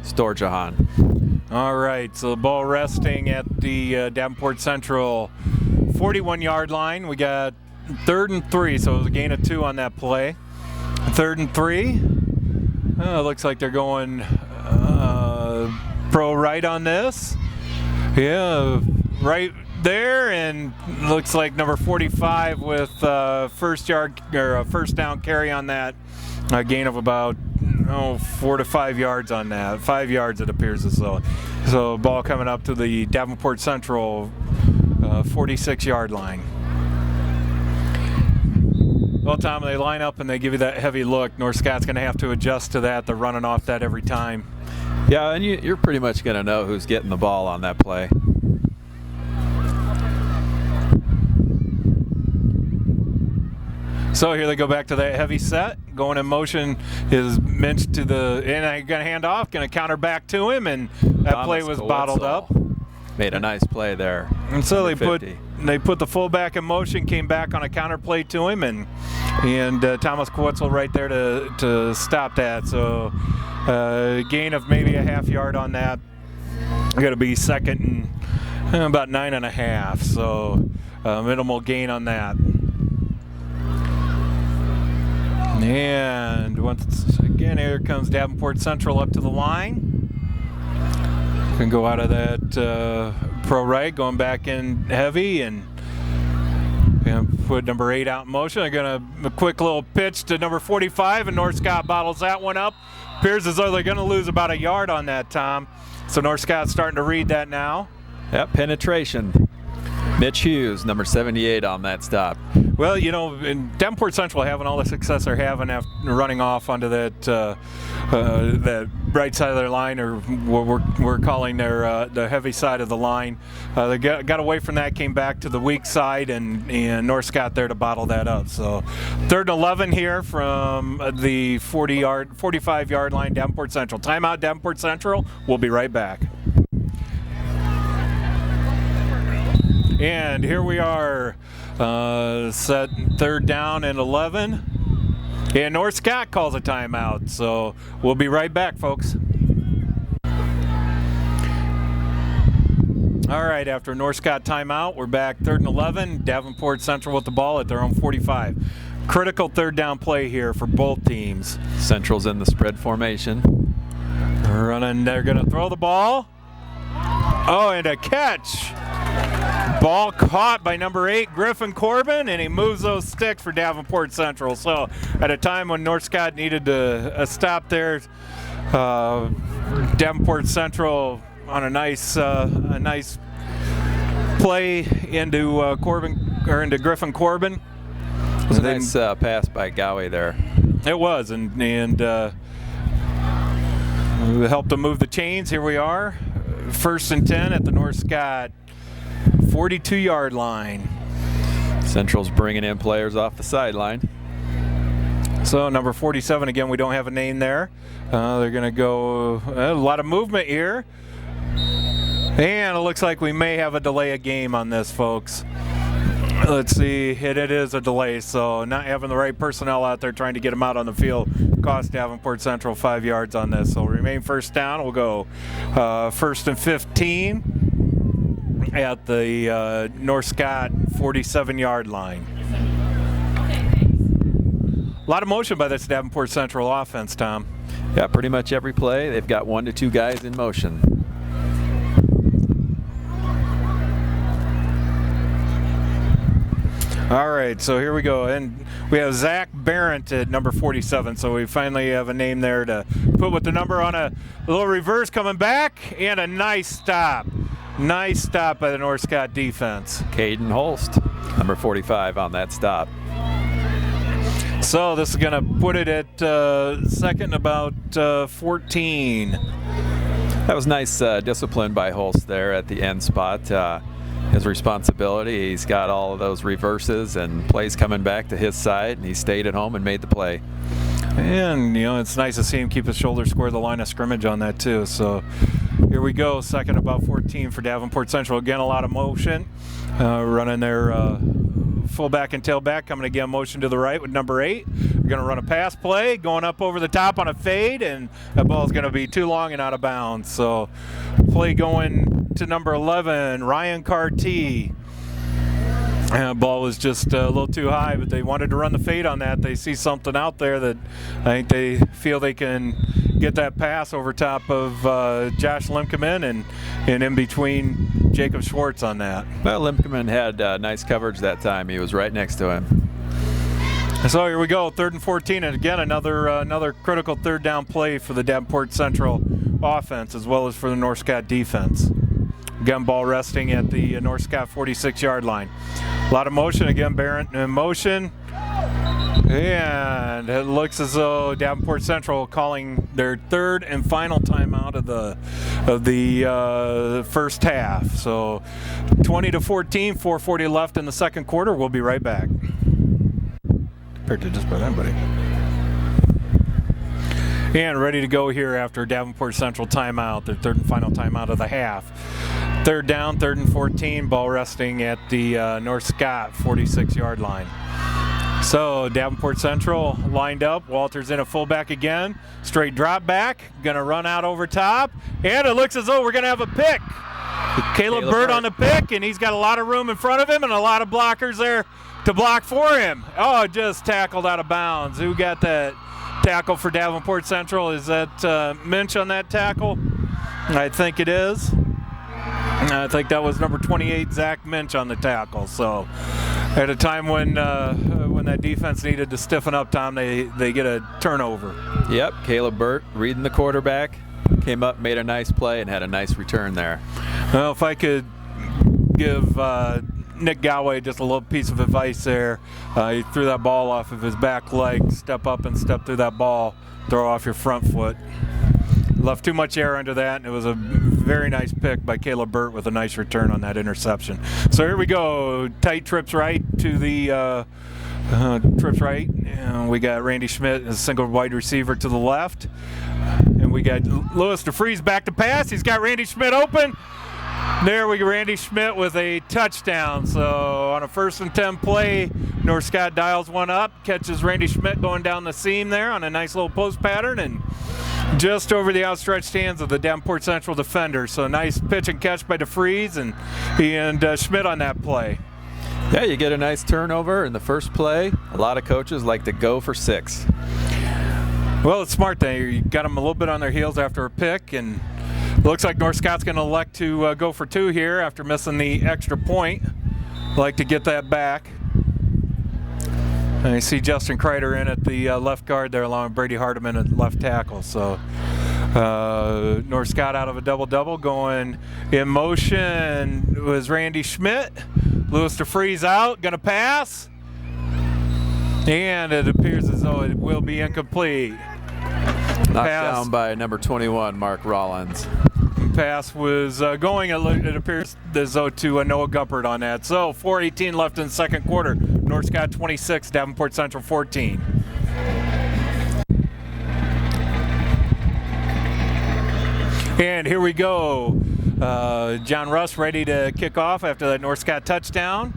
Storjahan. All right, so the ball resting at the Davenport Central 41-yard line. We got 3rd and 3, so it was a gain of 2 on that play. 3rd and 3. Looks like they're going pro right on this. Yeah, right there, and looks like number 45 with first down carry on that. A gain of about 4 to 5 yards on that. 5 yards, it appears as though. So ball coming up to the Davenport Central 46-yard line. Well, Tom, they line up and they give you that heavy look. North Scott's going to have to adjust to that. They're running off that every time. Yeah, and you're pretty much going to know who's getting the ball on that play. So here they go back to that heavy set. Going in motion is Minch to the, and I'm going to hand off, going to counter back to him, and that play was bottled up. made a nice play there. And so they 50. put the fullback in motion, came back on a counter play to him, and Thomas Kwetzel right there to stop that. So gain of maybe a half yard on that. Going to be second and about 9.5. So minimal gain on that. And once again, here comes Davenport Central up to the line. Can go out of that pro right, going back in heavy, and put number 8 out in motion. They're going to a quick little pitch to number 45, and North Scott bottles that one up. Appears as though they're going to lose about a yard on that, Tom. So North Scott's starting to read that now. Yep, penetration. Mitch Hughes, number 78 on that stop. Well, you know, in Davenport Central having all the success they're having after running off onto that right side of their line, or what we're calling their the heavy side of the line. They got away from that, came back to the weak side, and North Scott there to bottle that up. So 3rd and 11 here from the 45-yard line, Davenport Central. Timeout, Davenport Central. We'll be right back. And here we are, set 3rd down and 11. And North Scott calls a timeout, so we'll be right back, folks. All right, after North Scott timeout, we're back 3rd and 11. Davenport Central with the ball at their own 45. Critical 3rd down play here for both teams. Central's in the spread formation. Running, they're going to throw the ball. Oh, and a catch. Ball caught by number 8, Griffin Corbin, and he moves those sticks for Davenport Central. So at a time when North Scott needed a stop there, Davenport Central on a nice play into Griffin Corbin. It was a nice pass by Gowie there. It was, and helped to move the chains. Here we are, 1st and 10 at the North Scott 42-yard line. Central's bringing in players off the sideline. So number 47, again, we don't have a name there. They're going to go a lot of movement here. And it looks like we may have a delay of game on this, folks. Let's see, it is a delay, so not having the right personnel out there trying to get them out on the field cost Davenport Central 5 yards on this. So remain 1st down. We'll go 1st and 15 at the North Scott 47-yard line. A lot of motion by this Davenport Central offense, Tom. Yeah, pretty much every play. They've got 1 to 2 guys in motion. All right, so here we go. And we have Zach Barrett at number 47, so we finally have a name there to put with the number on a little reverse coming back, and a nice stop. Nice stop by the North Scott defense. Caden Holst, number 45 on that stop. So this is going to put it at 2nd and about 14. That was nice discipline by Holst there at the end spot. His responsibility, he's got all of those reverses and plays coming back to his side, and he stayed at home and made the play. And, you know, it's nice to see him keep his shoulder square the line of scrimmage on that, too. So here we go, 2nd about 14 for Davenport Central. Again, a lot of motion, running their fullback and tailback, coming again motion to the right with number 8. We're going to run a pass play, going up over the top on a fade, and that ball is going to be too long and out of bounds. So play going to number 11, Ryan Carty. Ball was just a little too high, but they wanted to run the fade on that. They see something out there that I think they feel they can get that pass over top of Josh Limkeman and in between Jacob Schwartz on that. Well, Limkeman had nice coverage that time. He was right next to him. So here we go, 3rd and 14, and again another critical 3rd down play for the Davenport Central offense as well as for the North Scott defense. Again, ball resting at the North Scott 46-yard line. A lot of motion, again, Barrett in motion. And it looks as though Davenport Central calling their 3rd and final timeout of the first half. So 20-14, 4:40 left in the 2nd quarter. We'll be right back. Compared to just about anybody. And ready to go here after Davenport Central timeout, their 3rd and final timeout of the half. Third down, 3rd and 14, ball resting at the North Scott 46-yard line. So Davenport Central lined up. Walters in a fullback again. Straight drop back. Going to run out over top. And it looks as though we're going to have a pick. Caleb Bird on the pick, and he's got a lot of room in front of him and a lot of blockers there to block for him. Oh, just tackled out of bounds. Who got that tackle for Davenport Central? Is that Minch on that tackle? I think it is. I think that was number 28, Zach Minch, on the tackle. So at a time when that defense needed to stiffen up, Tom, they get a turnover. Yep, Caleb Burt reading the quarterback, came up, made a nice play, and had a nice return there. Well, if I could give Nick Galway just a little piece of advice there, he threw that ball off of his back leg, step up and step through that ball, throw off your front foot. Left too much air under that, and it was a very nice pick by Caleb Burt with a nice return on that interception. So here we go. Tight trips right to the trips right. And we got Randy Schmidt, a single wide receiver to the left. And we got Lewis DeFries back to pass. He's got Randy Schmidt open. There we go, Randy Schmidt with a touchdown. So on a 1st and 10 play, North Scott dials one up, catches Randy Schmidt going down the seam there on a nice little post pattern, and just over the outstretched hands of the Davenport Central defender. So nice pitch and catch by DeFries and Schmidt on that play. Yeah, you get a nice turnover in the first play. A lot of coaches like to go for 6. Well, it's smart there. You got them a little bit on their heels after a pick, and it looks like North Scott's going to elect to go for 2 here after missing the extra point. Like to get that back. And I see Justin Kreider in at the left guard there along with Brady Hardiman at left tackle. So North Scott out of a double-double, going in motion was Randy Schmidt. Lewis DeFries out, going to pass. And it appears as though it will be incomplete. Knocked down by number 21, Mark Rollins. Pass was going, it appears as though, to Noah Guppert on that. So 4:18 left in the second quarter. North Scott 26, Davenport Central 14. And here we go. John Russ ready to kick off after that North Scott touchdown.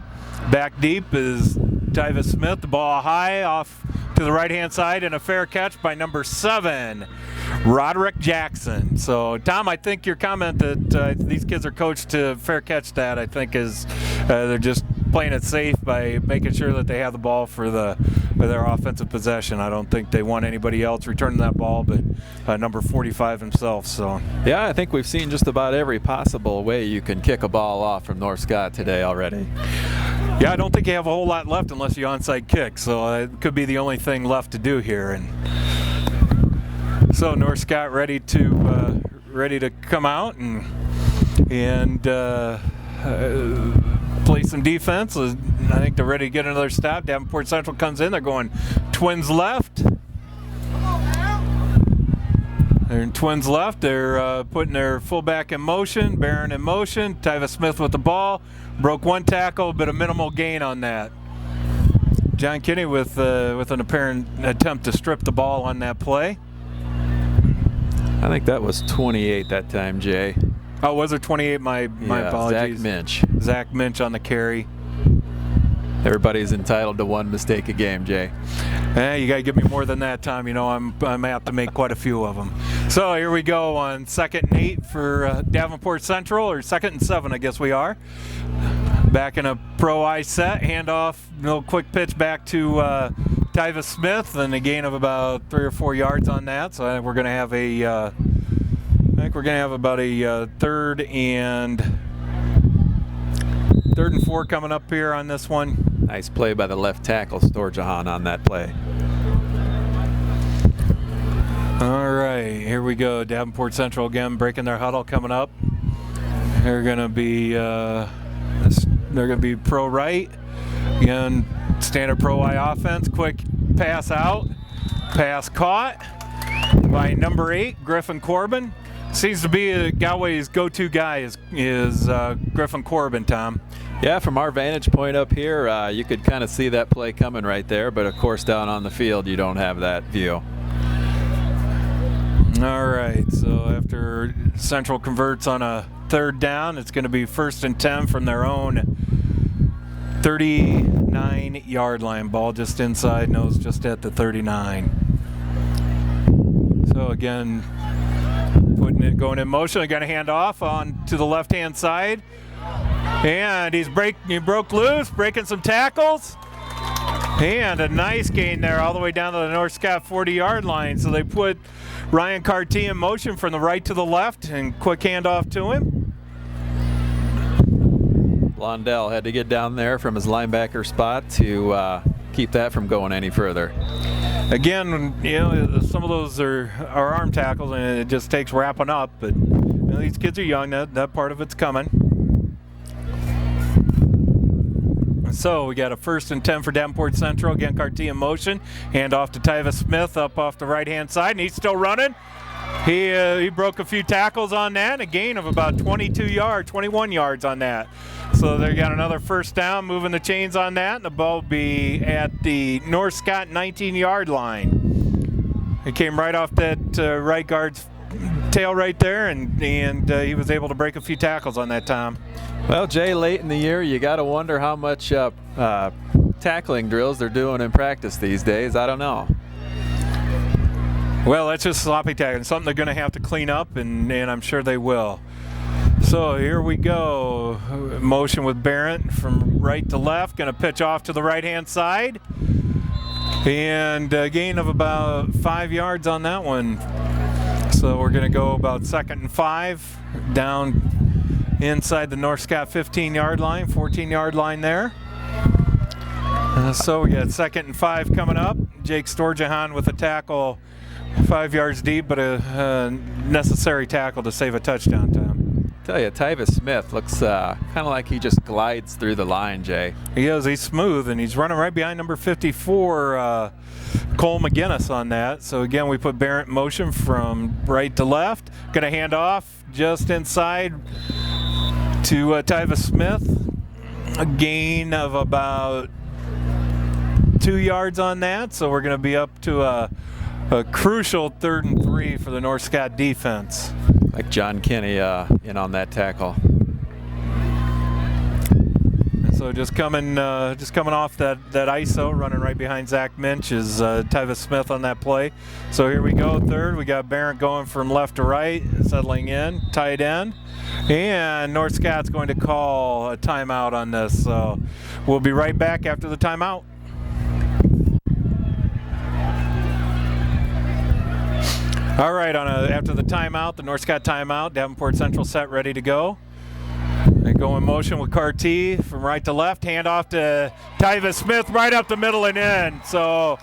Back deep is Tyvis Smith. The ball high off to the right-hand side, and a fair catch by number 7, Roderick Jackson. So, Tom, I think your comment that these kids are coached to fair catch that, I think, is they're just playing it safe by making sure that they have the ball for their offensive possession. I don't think they want anybody else returning that ball but number 45 himself. So yeah, I think we've seen just about every possible way you can kick a ball off from North Scott today already. Yeah, I don't think you have a whole lot left unless you onside kick, so it could be the only thing left to do here. And so North Scott ready to come out and play some defense. I think they're ready to get another stop. Davenport Central comes in. They're going twins left. They're in twins left. They're putting their fullback in motion, Barron in motion. Tyvis Smith with the ball. Broke one tackle, but a minimal gain on that. John Kinney with an apparent attempt to strip the ball on that play. I think that was 28 that time, Jay. Oh, was it 28? My apologies. Zach Minch. Zach Minch on the carry. Everybody's entitled to one mistake a game, Jay. You got to give me more than that, Tom. You know I'm apt to make quite a few of them. So here we go on 2nd and 8 for Davenport Central, or 2nd and 7, I guess we are. Back in a pro I set, handoff, little quick pitch back to Tyvis Smith, and a gain of about 3 or 4 yards on that. So I think we're going to have about a third and 4 coming up here on this one. Nice play by the left tackle, Storjahan, on that play. All right, here we go. Davenport Central again breaking their huddle coming up. They're going to be pro right. Again, standard pro I offense. Quick pass out. Pass caught by number 8, Griffin Corbin. Seems to be Galway's go-to guy is Griffin Corbin, Tom. Yeah, from our vantage point up here, you could kind of see that play coming right there, but of course down on the field you don't have that view. All right, so after Central converts on a third down. It's going to be 1st and 10 from their own 39-yard line. Ball just inside, nose just at the 39. So again, going in motion. They're going to hand off on to the left-hand side. And he broke loose, breaking some tackles. And a nice gain there all the way down to the North Scott 40-yard line. So they put Ryan Carty in motion from the right to the left and quick handoff to him. Blondell had to get down there from his linebacker spot to keep that from going any further. Again, some of those are arm tackles, and it just takes wrapping up. But these kids are young. That part of it's coming. So we got a 1st and 10 for Davenport Central. Again, Carty in motion. Hand off to Tyvis Smith up off the right-hand side, and he's still running. He broke a few tackles on that, a gain of about 21 yards on that. So they got another 1st down, moving the chains on that, and the ball will be at the North Scott 19-yard line. It came right off that right guard's tail right there, and he was able to break a few tackles on that time. Well, Jay, late in the year, you got to wonder how much tackling drills they're doing in practice these days. I don't know. Well, that's just sloppy tackling, something they're going to have to clean up, and I'm sure they will. So here we go. Motion with Barrett from right to left. Going to pitch off to the right-hand side. And a gain of about 5 yards on that one. So we're going to go about 2nd and 5 down inside the North Scott 15-yard line, 14-yard line there. So we got 2nd and 5 coming up. Jake Storjahan with a tackle 5 yards deep, but a necessary tackle to save a touchdown time. Tell you, Tyvis Smith looks kind of like he just glides through the line, Jay. He is. He's smooth, and he's running right behind number 54, Cole McGinnis on that. So again, we put Barrett in motion from right to left. Going to hand off just inside to Tyvis Smith. A gain of about 2 yards on that. So we're going to be up to a crucial 3rd and 3 for the North Scott defense. Like John Kinney in on that tackle. So just coming off that ISO, running right behind Zach Minch is Tyvis Smith on that play. So here we go, 3rd. We got Barrett going from left to right, settling in, tight end. And North Scott's going to call a timeout on this. So we'll be right back after the timeout. All right, after the timeout, the North Scott timeout, Davenport Central set, ready to go. They go in motion with Carty from right to left, hand off to Tyvis Smith right up the middle and in. So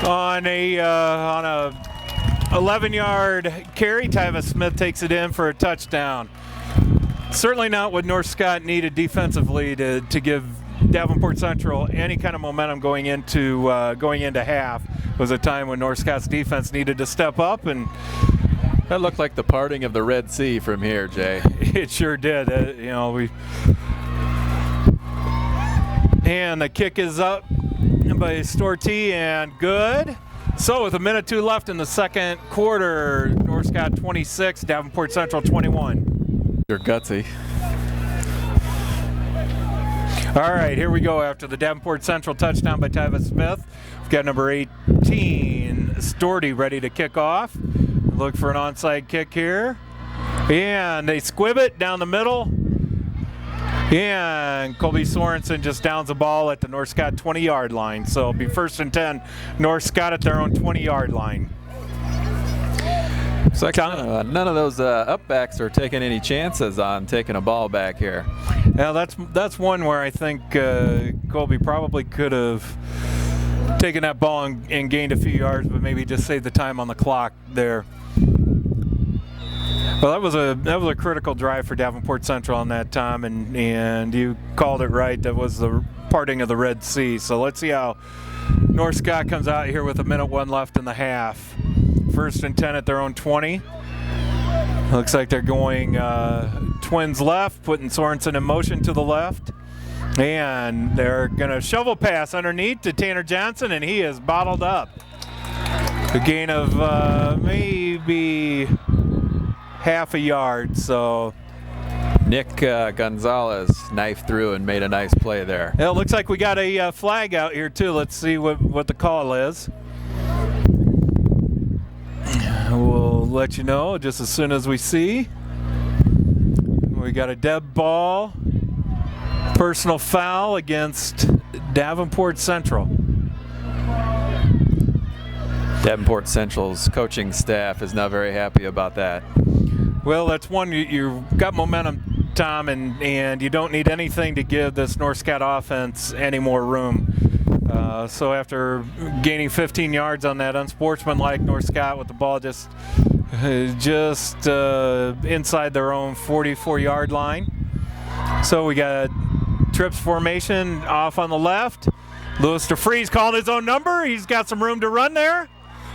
on a 11-yard carry, Tyvis Smith takes it in for a touchdown. Certainly not what North Scott needed defensively to give Davenport Central any kind of momentum going into half. It was a time when North Scott's defense needed to step up, and that looked like the parting of the Red Sea from here, Jay. It sure did. And the kick is up by Storty and good. So with 1:02 left in the second quarter, North Scott 26, Davenport Central 21. You're gutsy. All right, here we go after the Davenport Central touchdown by Tyvis Smith. We've got number 18, Storty, ready to kick off. Look for an onside kick here. And they squib it down the middle. And Colby Sorensen just downs the ball at the North Scott 20-yard line. So it'll be 1st and 10, North Scott at their own 20-yard line. So none of those upbacks are taking any chances on taking a ball back here. Now that's one where I think Colby probably could have taken that ball and gained a few yards, but maybe just saved the time on the clock there. Well, that was a critical drive for Davenport Central on that time, and you called it right. That was the parting of the Red Sea. So let's see how North Scott comes out here with 1:01 left in the half. 1st and 10 at their own 20. Looks like they're going twins left, putting Sorensen in motion to the left. And they're going to shovel pass underneath to Tanner Johnson, and he is bottled up. A gain of maybe half a yard. So Nick Gonzalez knifed through and made a nice play there. it looks like we got a flag out here too. Let's see what the call is. We'll let you know just as soon as we see. We got a dead ball, personal foul against Davenport Central. Davenport Central's coaching staff is not very happy about that. Well, that's one, you've got momentum, Tom, and you don't need anything to give this North Scott offense any more room. So after gaining 15 yards on that unsportsmanlike North Scott with the ball just inside their own 44-yard line. So we got trips formation off on the left. Lewis DeFreeze calling his own number. He's got some room to run there.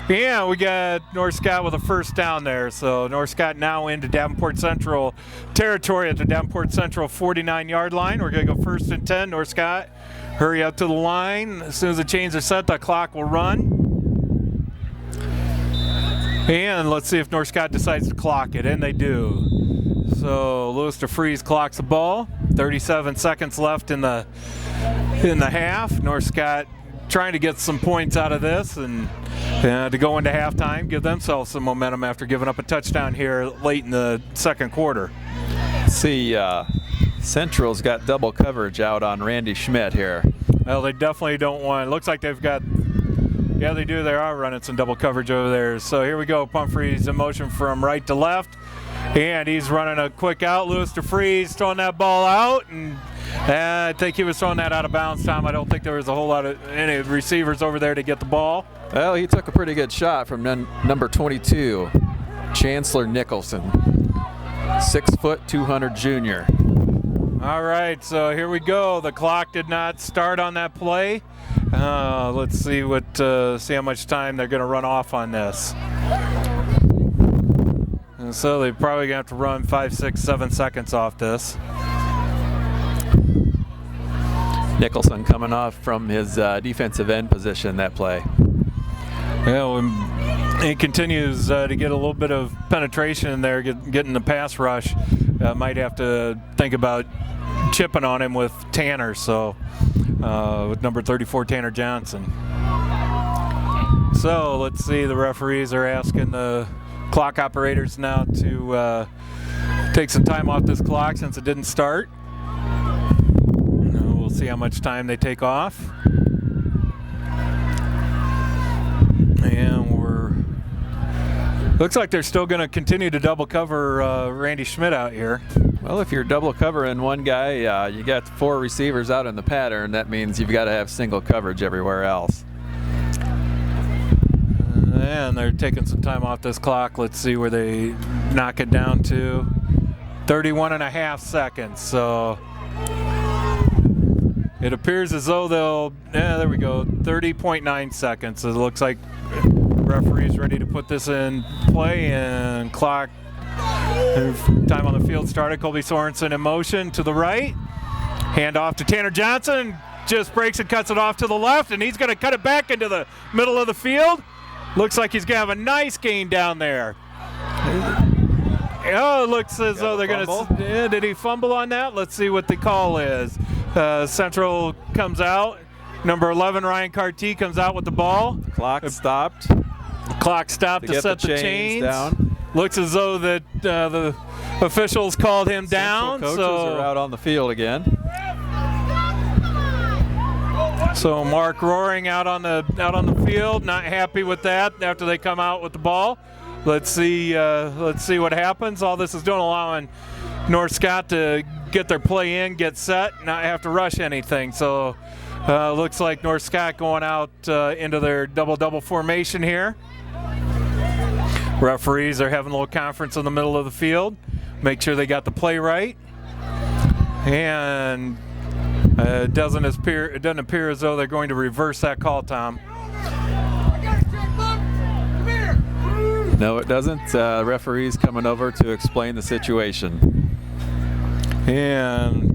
Yeah, we got North Scott with a first down there. So North Scott now into Davenport Central territory at the Davenport Central 49-yard line. We're going to go 1st and 10. North Scott, hurry up to the line. As soon as the chains are set, the clock will run. And let's see if North Scott decides to clock it, and they do. So Lewis DeFreeze clocks the ball. 37 seconds left in the half. North Scott trying to get some points out of this and to go into halftime, give themselves some momentum after giving up a touchdown here late in the second quarter. See, Central's got double coverage out on Randy Schmidt here. Well, they definitely don't want. It looks like they've got. Yeah, they do. They are running some double coverage over there. So here we go. Pumphrey's in motion from right to left. And he's running a quick out. Lewis DeFreeze throwing that ball out. And I think he was throwing that out of bounds, Tom. I don't think there was a whole lot of any receivers over there to get the ball. Well, he took a pretty good shot from number 22, Chancellor Nicholson. 6 foot, 200 junior. All right, so here we go. The clock did not start on that play. Let's see see how much time they're going to run off on this. And so they're probably going to have to run 5, 6, 7 seconds off this. Nicholson coming off from his defensive end position that play. Yeah, he continues to get a little bit of penetration in there, getting the pass rush. Might have to think about chipping on him with Tanner, so with number 34 Tanner Johnson. So let's see, the referees are asking the clock operators now to take some time off this clock since it didn't start. We'll see how much time they take off. And looks like they're still going to continue to double cover Randy Schmidt out here. Well, if you're double covering one guy, you got 4 receivers out in the pattern. That means you've got to have single coverage everywhere else. And they're taking some time off this clock. Let's see where they knock it down to. 31.5 seconds. So it appears as though they'll, there we go, 30.9 seconds. So it looks like referee's ready to put this in play, and clock time on the field started. Colby Sorensen in motion to the right. Hand off to Tanner Johnson. Just breaks and cuts it off to the left, and he's going to cut it back into the middle of the field. Looks like he's going to have a nice gain down there. Oh, it looks as though they're going to. Did he fumble on that? Let's see what the call is. Central comes out. Number 11, Ryan Carty, comes out with the ball. Clock stopped. Clock stopped to set the chains down. Looks as though that the officials called him down. Coaches are out on the field again. So Mark Roaring out on the field, not happy with that after they come out with the ball. Let's see what happens. All this is doing allowing North Scott to get their play in, get set, not have to rush anything. So looks like North Scott going out into their double-double formation here. Referees are having a little conference in the middle of the field. Make sure they got the play right. And it doesn't appear as though they're going to reverse that call, Tom. No, it doesn't. Referees coming over to explain the situation. And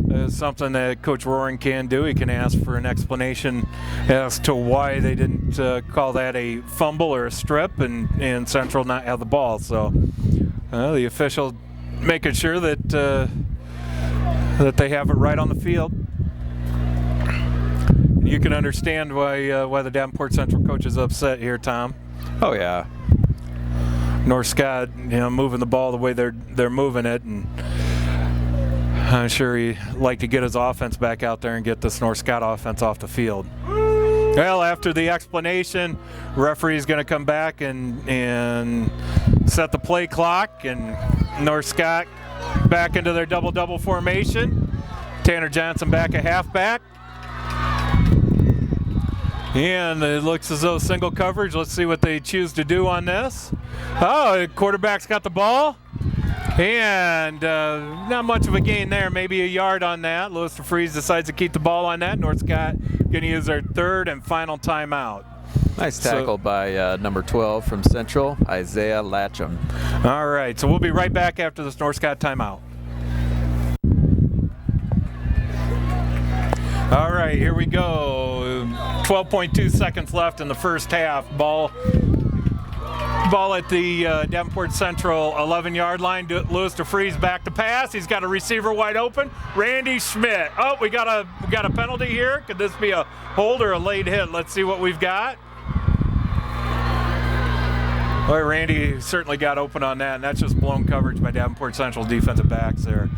it's something that Coach Roaring can do. He can ask for an explanation as to why they didn't call that a fumble or a strip, and Central not have the ball. So The official making sure that that they have it right on the field. You can understand why the Davenport Central coach is upset here, Tom. Oh yeah. North Scott, moving the ball the way they're moving it, and I'm sure he'd like to get his offense back out there and get this North Scott offense off the field. Well, after the explanation, referee's going to come back and set the play clock, and North Scott back into their double-double formation. Tanner Johnson back at halfback. And it looks as though single coverage. Let's see what they choose to do on this. Oh, the quarterback's got the ball. And not much of a gain there, maybe a yard on that. Lewis DeFries decides to keep the ball on that. North Scott going to use their third and final timeout. Nice tackle by number 12 from Central, Isaiah Latcham. All right, so we'll be right back after this North Scott timeout. All right, here we go. 12.2 seconds left in the first half. Ball at the Davenport Central 11-yard line. Lewis DeFries back to pass. He's got a receiver wide open. Randy Schmidt. Oh, we got a penalty here. Could this be a hold or a late hit? Let's see what we've got. Boy, Randy certainly got open on that, and that's just blown coverage by Davenport Central defensive backs there.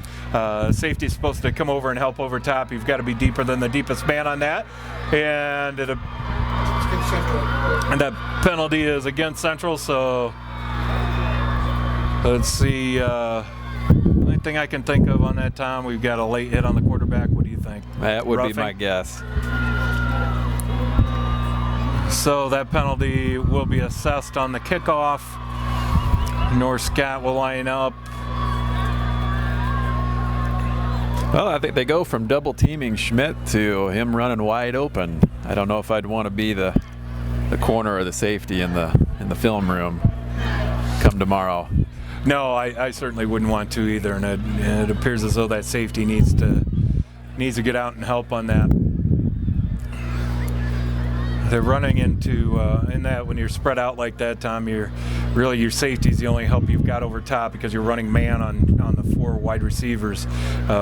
Safety's supposed to come over and help over top. You've got to be deeper than the deepest man on that. And that penalty is against Central, so let's see. Only thing I can think of on that, Tom, we've got a late hit on the quarterback. What do you think? That would be my guess. So that penalty will be assessed on the kickoff. North Scott will line up. Well, I think they go from double teaming Schmidt to him running wide open. I don't know if I'd want to be the corner or the safety in the film room come tomorrow. No, I certainly wouldn't want to either, and it appears as though that safety needs to get out and help on that. They're running into in that when you're spread out like that, Tom. Your safety is the only help you've got over top because you're running man on the four wide receivers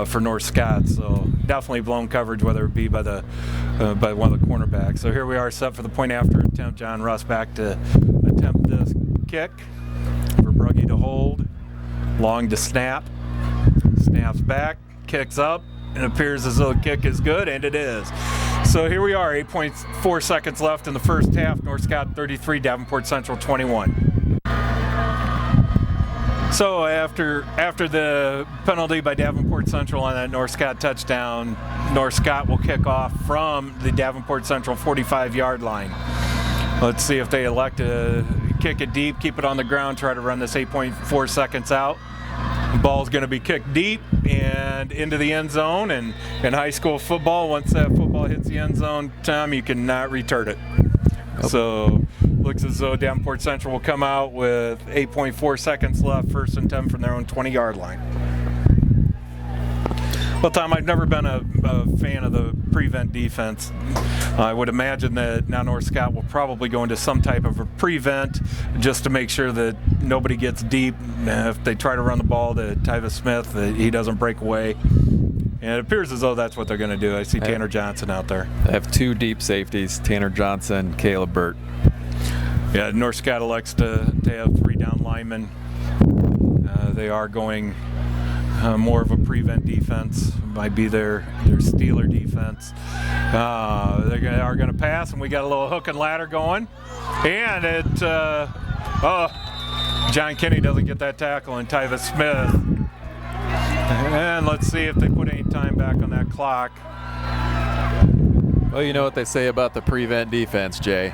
for North Scott. So definitely blown coverage, whether it be by one of the cornerbacks. So here we are set for the point after attempt. John Russ back to attempt this kick for Brugge to hold. Long to snap. Snaps back, kicks up, and it appears as though the kick is good, and it is. So here we are, 8.4 seconds left in the first half. North Scott 33, Davenport Central 21. So after the penalty by Davenport Central on that North Scott touchdown, North Scott will kick off from the Davenport Central 45-yard line. Let's see if they elect to kick it deep, keep it on the ground, try to run this 8.4 seconds out. The ball's going to be kicked deep and into the end zone. And in high school football, once that football hits the end zone, Tom, you cannot return it. Nope. So looks as though Davenport Central will come out with 8.4 seconds left, 1st and 10 from their own 20-yard line. Well, Tom, I've never been a fan of the prevent defense. I would imagine that now North Scott will probably go into some type of a prevent just to make sure that nobody gets deep. If they try to run the ball to Tyvis Smith, that he doesn't break away. And it appears as though that's what they're going to do. I see Tanner Johnson out there. They have two deep safeties, Tanner Johnson, Caleb Burt. Yeah, North Scott elects to have 3 down linemen. They are going more of a prevent defense. Might be their Steeler defense. They are going to pass, and we got a little hook and ladder going. And John Kinney doesn't get that tackle, and Tyvis Smith. And let's see if they put any time back on that clock. Well, you know what they say about the prevent defense, Jay.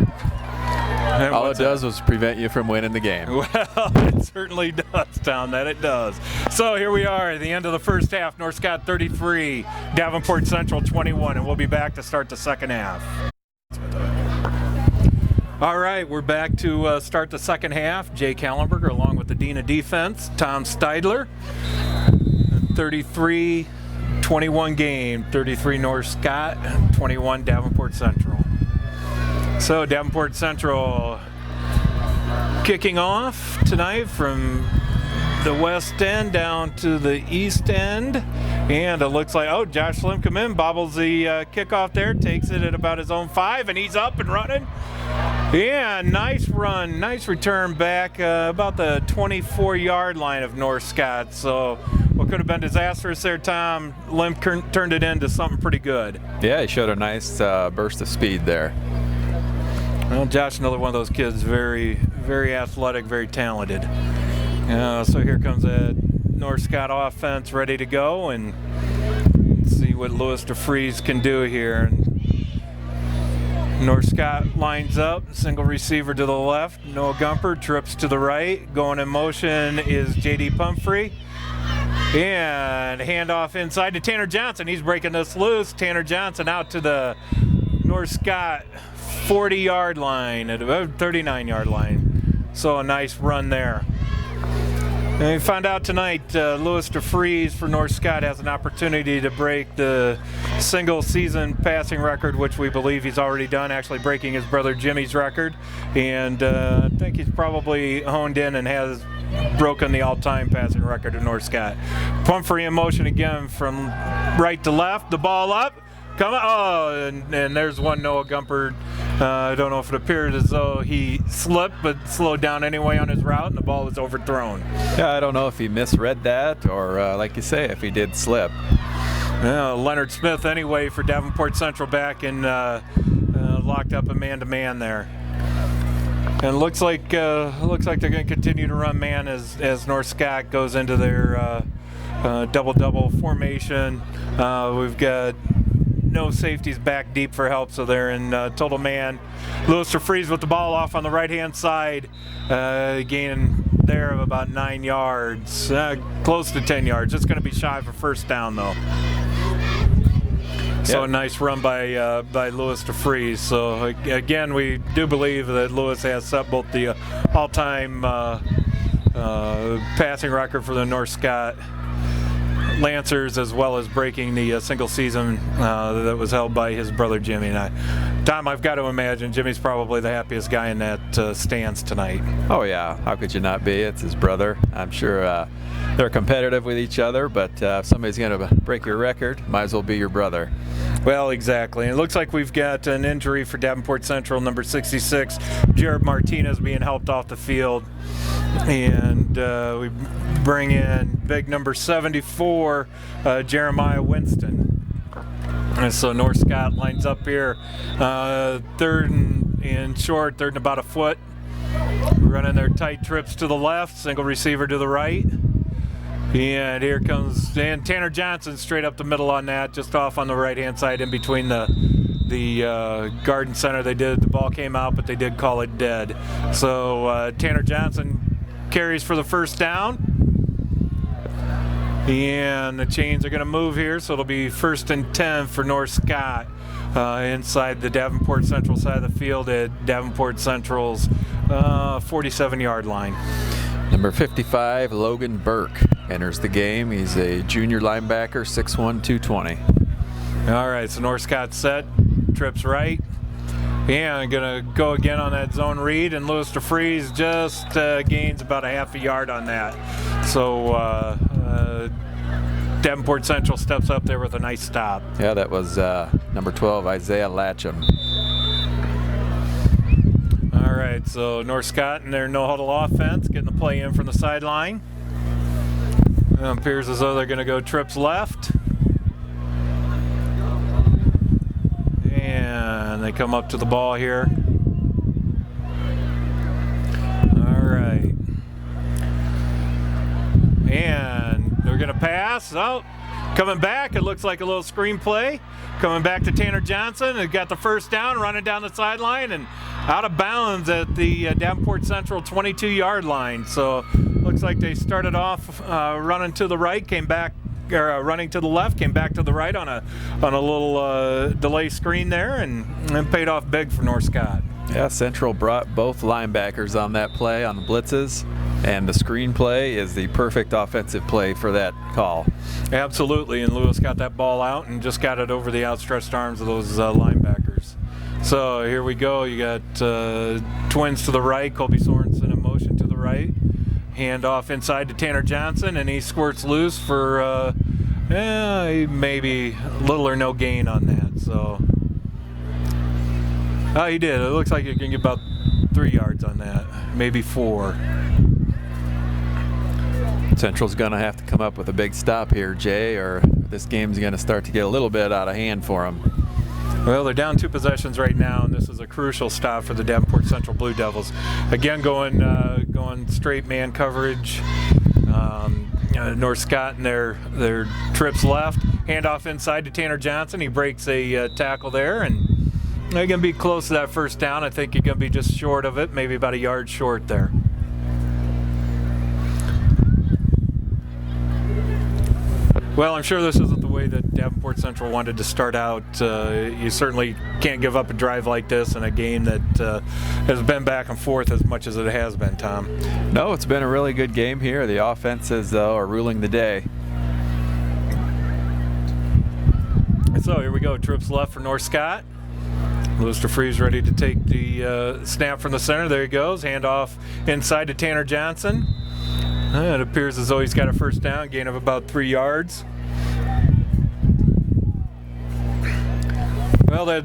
All it does was prevent you from winning the game. Well, it certainly does, Tom, that it does. So here we are at the end of the first half. North Scott 33, Davenport Central 21, and we'll be back to start the second half. All right, we're back to start the second half. Jay Kallenberger along with the Dean of Defense, Tom Steidler. 33-21 game, 33 North Scott, 21 Davenport Central. So Davenport Central kicking off tonight from the west end down to the east end. And it looks like, oh, Josh Slimcom in, bobbles the kickoff there, takes it at about his own 5, and he's up and running. Yeah, nice run, nice return back about the 24-yard line of North Scott. So what could have been disastrous there, Tom, Limp turned it into something pretty good. Yeah, he showed a nice burst of speed there. Well, Josh, another one of those kids, very, very athletic, very talented. So here comes that North Scott offense ready to go, and see what Lewis DeFries can do here. And North Scott lines up, single receiver to the left. Noah Gumper trips to the right. Going in motion is J.D. Pumphrey. And handoff inside to Tanner Johnson. He's breaking this loose. Tanner Johnson out to the North Scott 40-yard line, at about 39-yard line. So a nice run there. And we found out tonight Lewis DeFries for North Scott has an opportunity to break the single season passing record, which we believe he's already done, actually breaking his brother Jimmy's record. And I think he's probably honed in and has broken the all-time passing record of North Scott. Pumphrey in motion again from right to left. The ball up. Come on. Oh, and there's one Noah Gumper. I don't know if it appeared as though he slipped, but slowed down anyway on his route, and the ball was overthrown. Yeah, I don't know if he misread that or, like you say, if he did slip. Leonard Smith anyway for Davenport Central back and locked up a man-to-man there. And looks like they're going to continue to run man as North Scott goes into their double-double formation. We've got no safeties back deep for help, so they're in total man. Lewis DeFries with the ball off on the right-hand side, gaining there of about 9 yards, close to 10 yards. It's going to be shy for first down, though. So Yep. a nice run by Lewis DeFries. So again, we do believe that Lewis has set both the all-time passing record for the North Scott Lancers, as well as breaking the single season that was held by his brother Jimmy. And Tom, I've got to imagine Jimmy's probably the happiest guy in that stands tonight. Oh, yeah. How could you not be? It's his brother. I'm sure they're competitive with each other, but if somebody's going to break your record, might as well be your brother. Well, exactly. It looks like we've got an injury for Davenport Central, number 66, Jared Martinez, being helped off the field. And we bring in big number 74, Jeremiah Winston. And so North Scott lines up here, third and short, third and about a foot. Running their tight trips to the left, single receiver to the right. And here comes Tanner Johnson straight up the middle on that, just off on the right-hand side in between the garden center. The ball came out, but they did call it dead. So Tanner Johnson carries for the first down. And the chains are going to move here, so it'll be 1st and 10 for North Scott inside the Davenport Central side of the field at Davenport Central's 47-yard line. Number 55, Logan Burke, enters the game. He's a junior linebacker, 6'1", 220. All right, so North Scott set, trips right. And going to go again on that zone read, and Lewis DeFries just gains about a half a yard on that. So Davenport Central steps up there with a nice stop. Yeah, that was number 12, Isaiah Latcham. All right, so North Scott and their no-huddle offense getting the play in from the sideline. It appears as though they're going to go trips left. And they come up to the ball here. All right. And they're going to pass. Oh, coming back. It looks like a little screenplay. Coming back to Tanner Johnson. They got the first down, running down the sideline and out of bounds at the Davenport Central 22-yard line. So looks like they started off running to the right, came back, or running to the left, came back to the right on a little delay screen there, and paid off big for North Scott. Yeah, Central brought both linebackers on that play on the blitzes, and the screen play is the perfect offensive play for that call. Absolutely, and Lewis got that ball out and just got it over the outstretched arms of those linebackers. So here we go. You got twins to the right, Colby Sorensen in motion to the right. Hand off inside to Tanner Johnson, and he squirts loose for maybe little or no gain on that. So, he did. It looks like you can get about 3 yards on that, maybe 4. Central's going to have to come up with a big stop here, Jay, or this game's going to start to get a little bit out of hand for them. Well, they're down 2 possessions right now, and this is a crucial stop for the Davenport Central Blue Devils. Again, going straight man coverage. North Scott and their trips left. Handoff inside to Tanner Johnson. He breaks a tackle there, and they're going to be close to that first down. I think you're going to be just short of it, maybe about a yard short there. Well, I'm sure this isn't the way that Davenport Central wanted to start out. You certainly can't give up a drive like this in a game that has been back and forth as much as it has been, Tom. No, it's been a really good game here. The offenses, though, are ruling the day. So here we go. Trips left for North Scott. Lewis DeFreeze ready to take the snap from the center. There he goes. Handoff inside to Tanner Johnson. It appears as though he's got a first down, gain of about 3 yards. Well, they're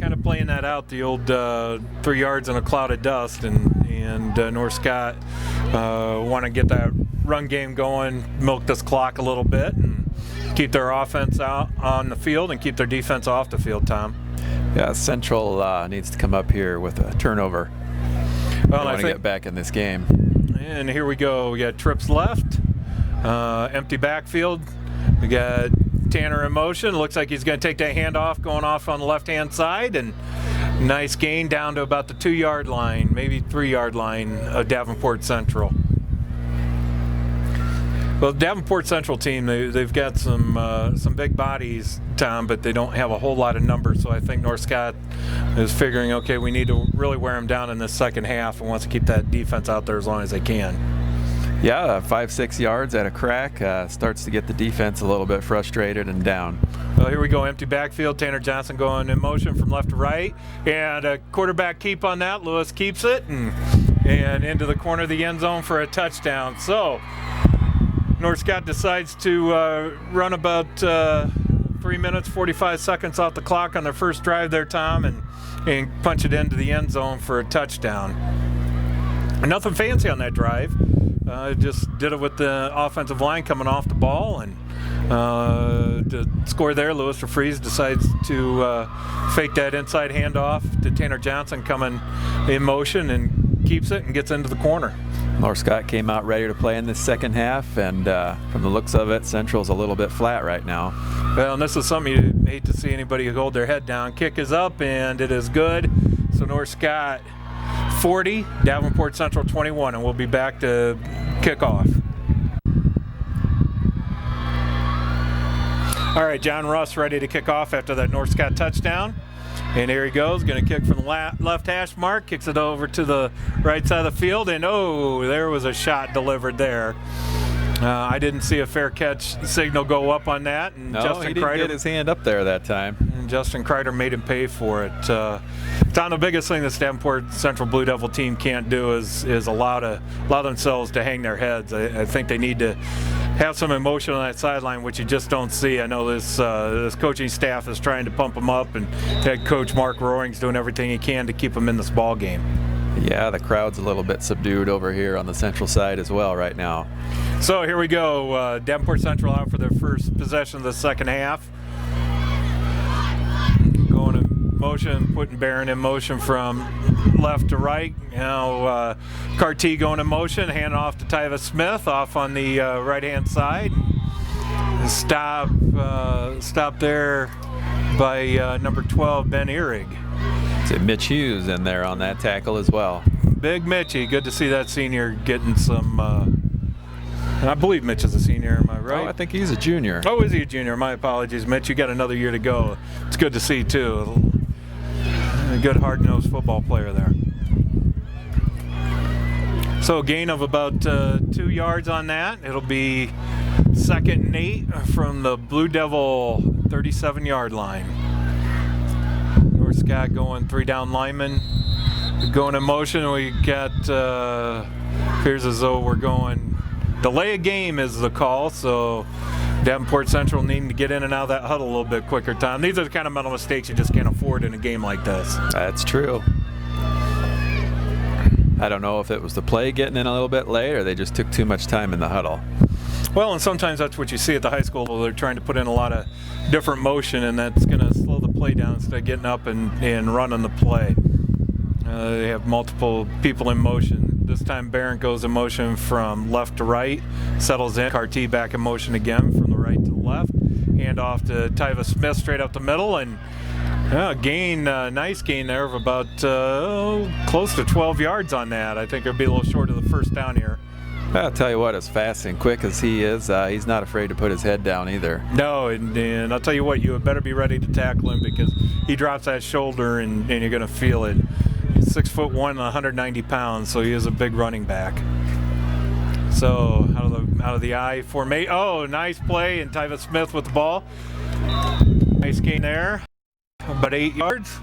kind of playing that out, the old 3 yards in a cloud of dust, and North Scott want to get that run game going, milk this clock a little bit, and keep their offense out on the field and keep their defense off the field, Tom. Yeah, Central needs to come up here with a turnover. Well, I want to get back in this game. And here we go. We got trips left, empty backfield. We got Tanner in motion. Looks like he's going to take that handoff, going off on the left-hand side, and nice gain down to about the 2-yard line, maybe 3-yard line of Davenport Central. Well, the Davenport Central team, they've got some big bodies, Tom, but they don't have a whole lot of numbers. So I think North Scott is figuring, okay, we need to really wear them down in this second half and wants to keep that defense out there as long as they can. Yeah, 5-6 yards at a crack starts to get the defense a little bit frustrated and down. Well, here we go, empty backfield. Tanner Johnson going in motion from left to right, and a quarterback keep on that. Lewis keeps it and into the corner of the end zone for a touchdown. So North Scott decides to run about 3 minutes, 45 seconds off the clock on their first drive there, Tom, and punch it into the end zone for a touchdown. Nothing fancy on that drive. Just did it with the offensive line coming off the ball, and to score there, Lewis DeFreeze decides to fake that inside handoff to Tanner Johnson coming in motion and keeps it and gets into the corner. North Scott came out ready to play in this second half, and from the looks of it, Central's a little bit flat right now. Well, and this is something you hate to see anybody hold their head down. Kick is up, and it is good. So North Scott 40, Davenport Central 21, and we'll be back to kick off. All right, John Russ ready to kick off after that North Scott touchdown. And here he goes, going to kick from the left hash mark, kicks it over to the right side of the field, and there was a shot delivered there. I didn't see a fair catch signal go up on that. And no, Justin he didn't get his hand up there that time. And Justin Kreider made him pay for it. Tom, the biggest thing this Davenport Central Blue Devil team can't do is allow themselves to hang their heads. I think they need to have some emotion on that sideline, which you just don't see. I know this coaching staff is trying to pump them up, and head coach Mark Roaring's doing everything he can to keep them in this ball game. Yeah, the crowd's a little bit subdued over here on the Central side as well right now. So here we go. Davenport Central out for their first possession of the second half. Going in motion, putting Barron in motion from left to right. Now Carty going in motion, hand off to Tyva Smith off on the right-hand side. Stop there by number 12, Ben Ehrig. So Mitch Hughes in there on that tackle as well. Big Mitchie. Good to see that senior getting some. And I believe Mitch is a senior, am I right? Oh, I think he's a junior. Oh, is he a junior? My apologies, Mitch. You got another year to go. It's good to see, too. A good hard-nosed football player there. So a gain of about 2 yards on that. It'll be 2nd and 8 from the Blue Devil 37-yard line. North Scott going 3 down linemen. Going in motion. We got Appears as though we're going delay a game is the call, so Davenport Central needing to get in and out of that huddle a little bit quicker time. These are the kind of mental mistakes you just can't afford in a game like this. That's true. I don't know if it was the play getting in a little bit late or they just took too much time in the huddle. Well, and sometimes that's what you see at the high school. They're trying to put in a lot of different motion, and that's going to slow the play down instead of getting up and running the play. They have multiple people in motion. This time Barrett goes in motion from left to right, settles in. Carty back in motion again from the right to the left. Hand off to Tyva Smith straight up the middle, and nice gain there of about close to 12 yards on that. I think it'll be a little short of the first down here. I'll tell you what, as fast and quick as he is, he's not afraid to put his head down either. No, and I'll tell you what, you had better be ready to tackle him because he drops that shoulder and you're going to feel it. He's 6'1", 190 pounds, so he is a big running back. So out of the I formation. Oh, nice play, and Tyva Smith with the ball. Nice gain there, about 8 yards.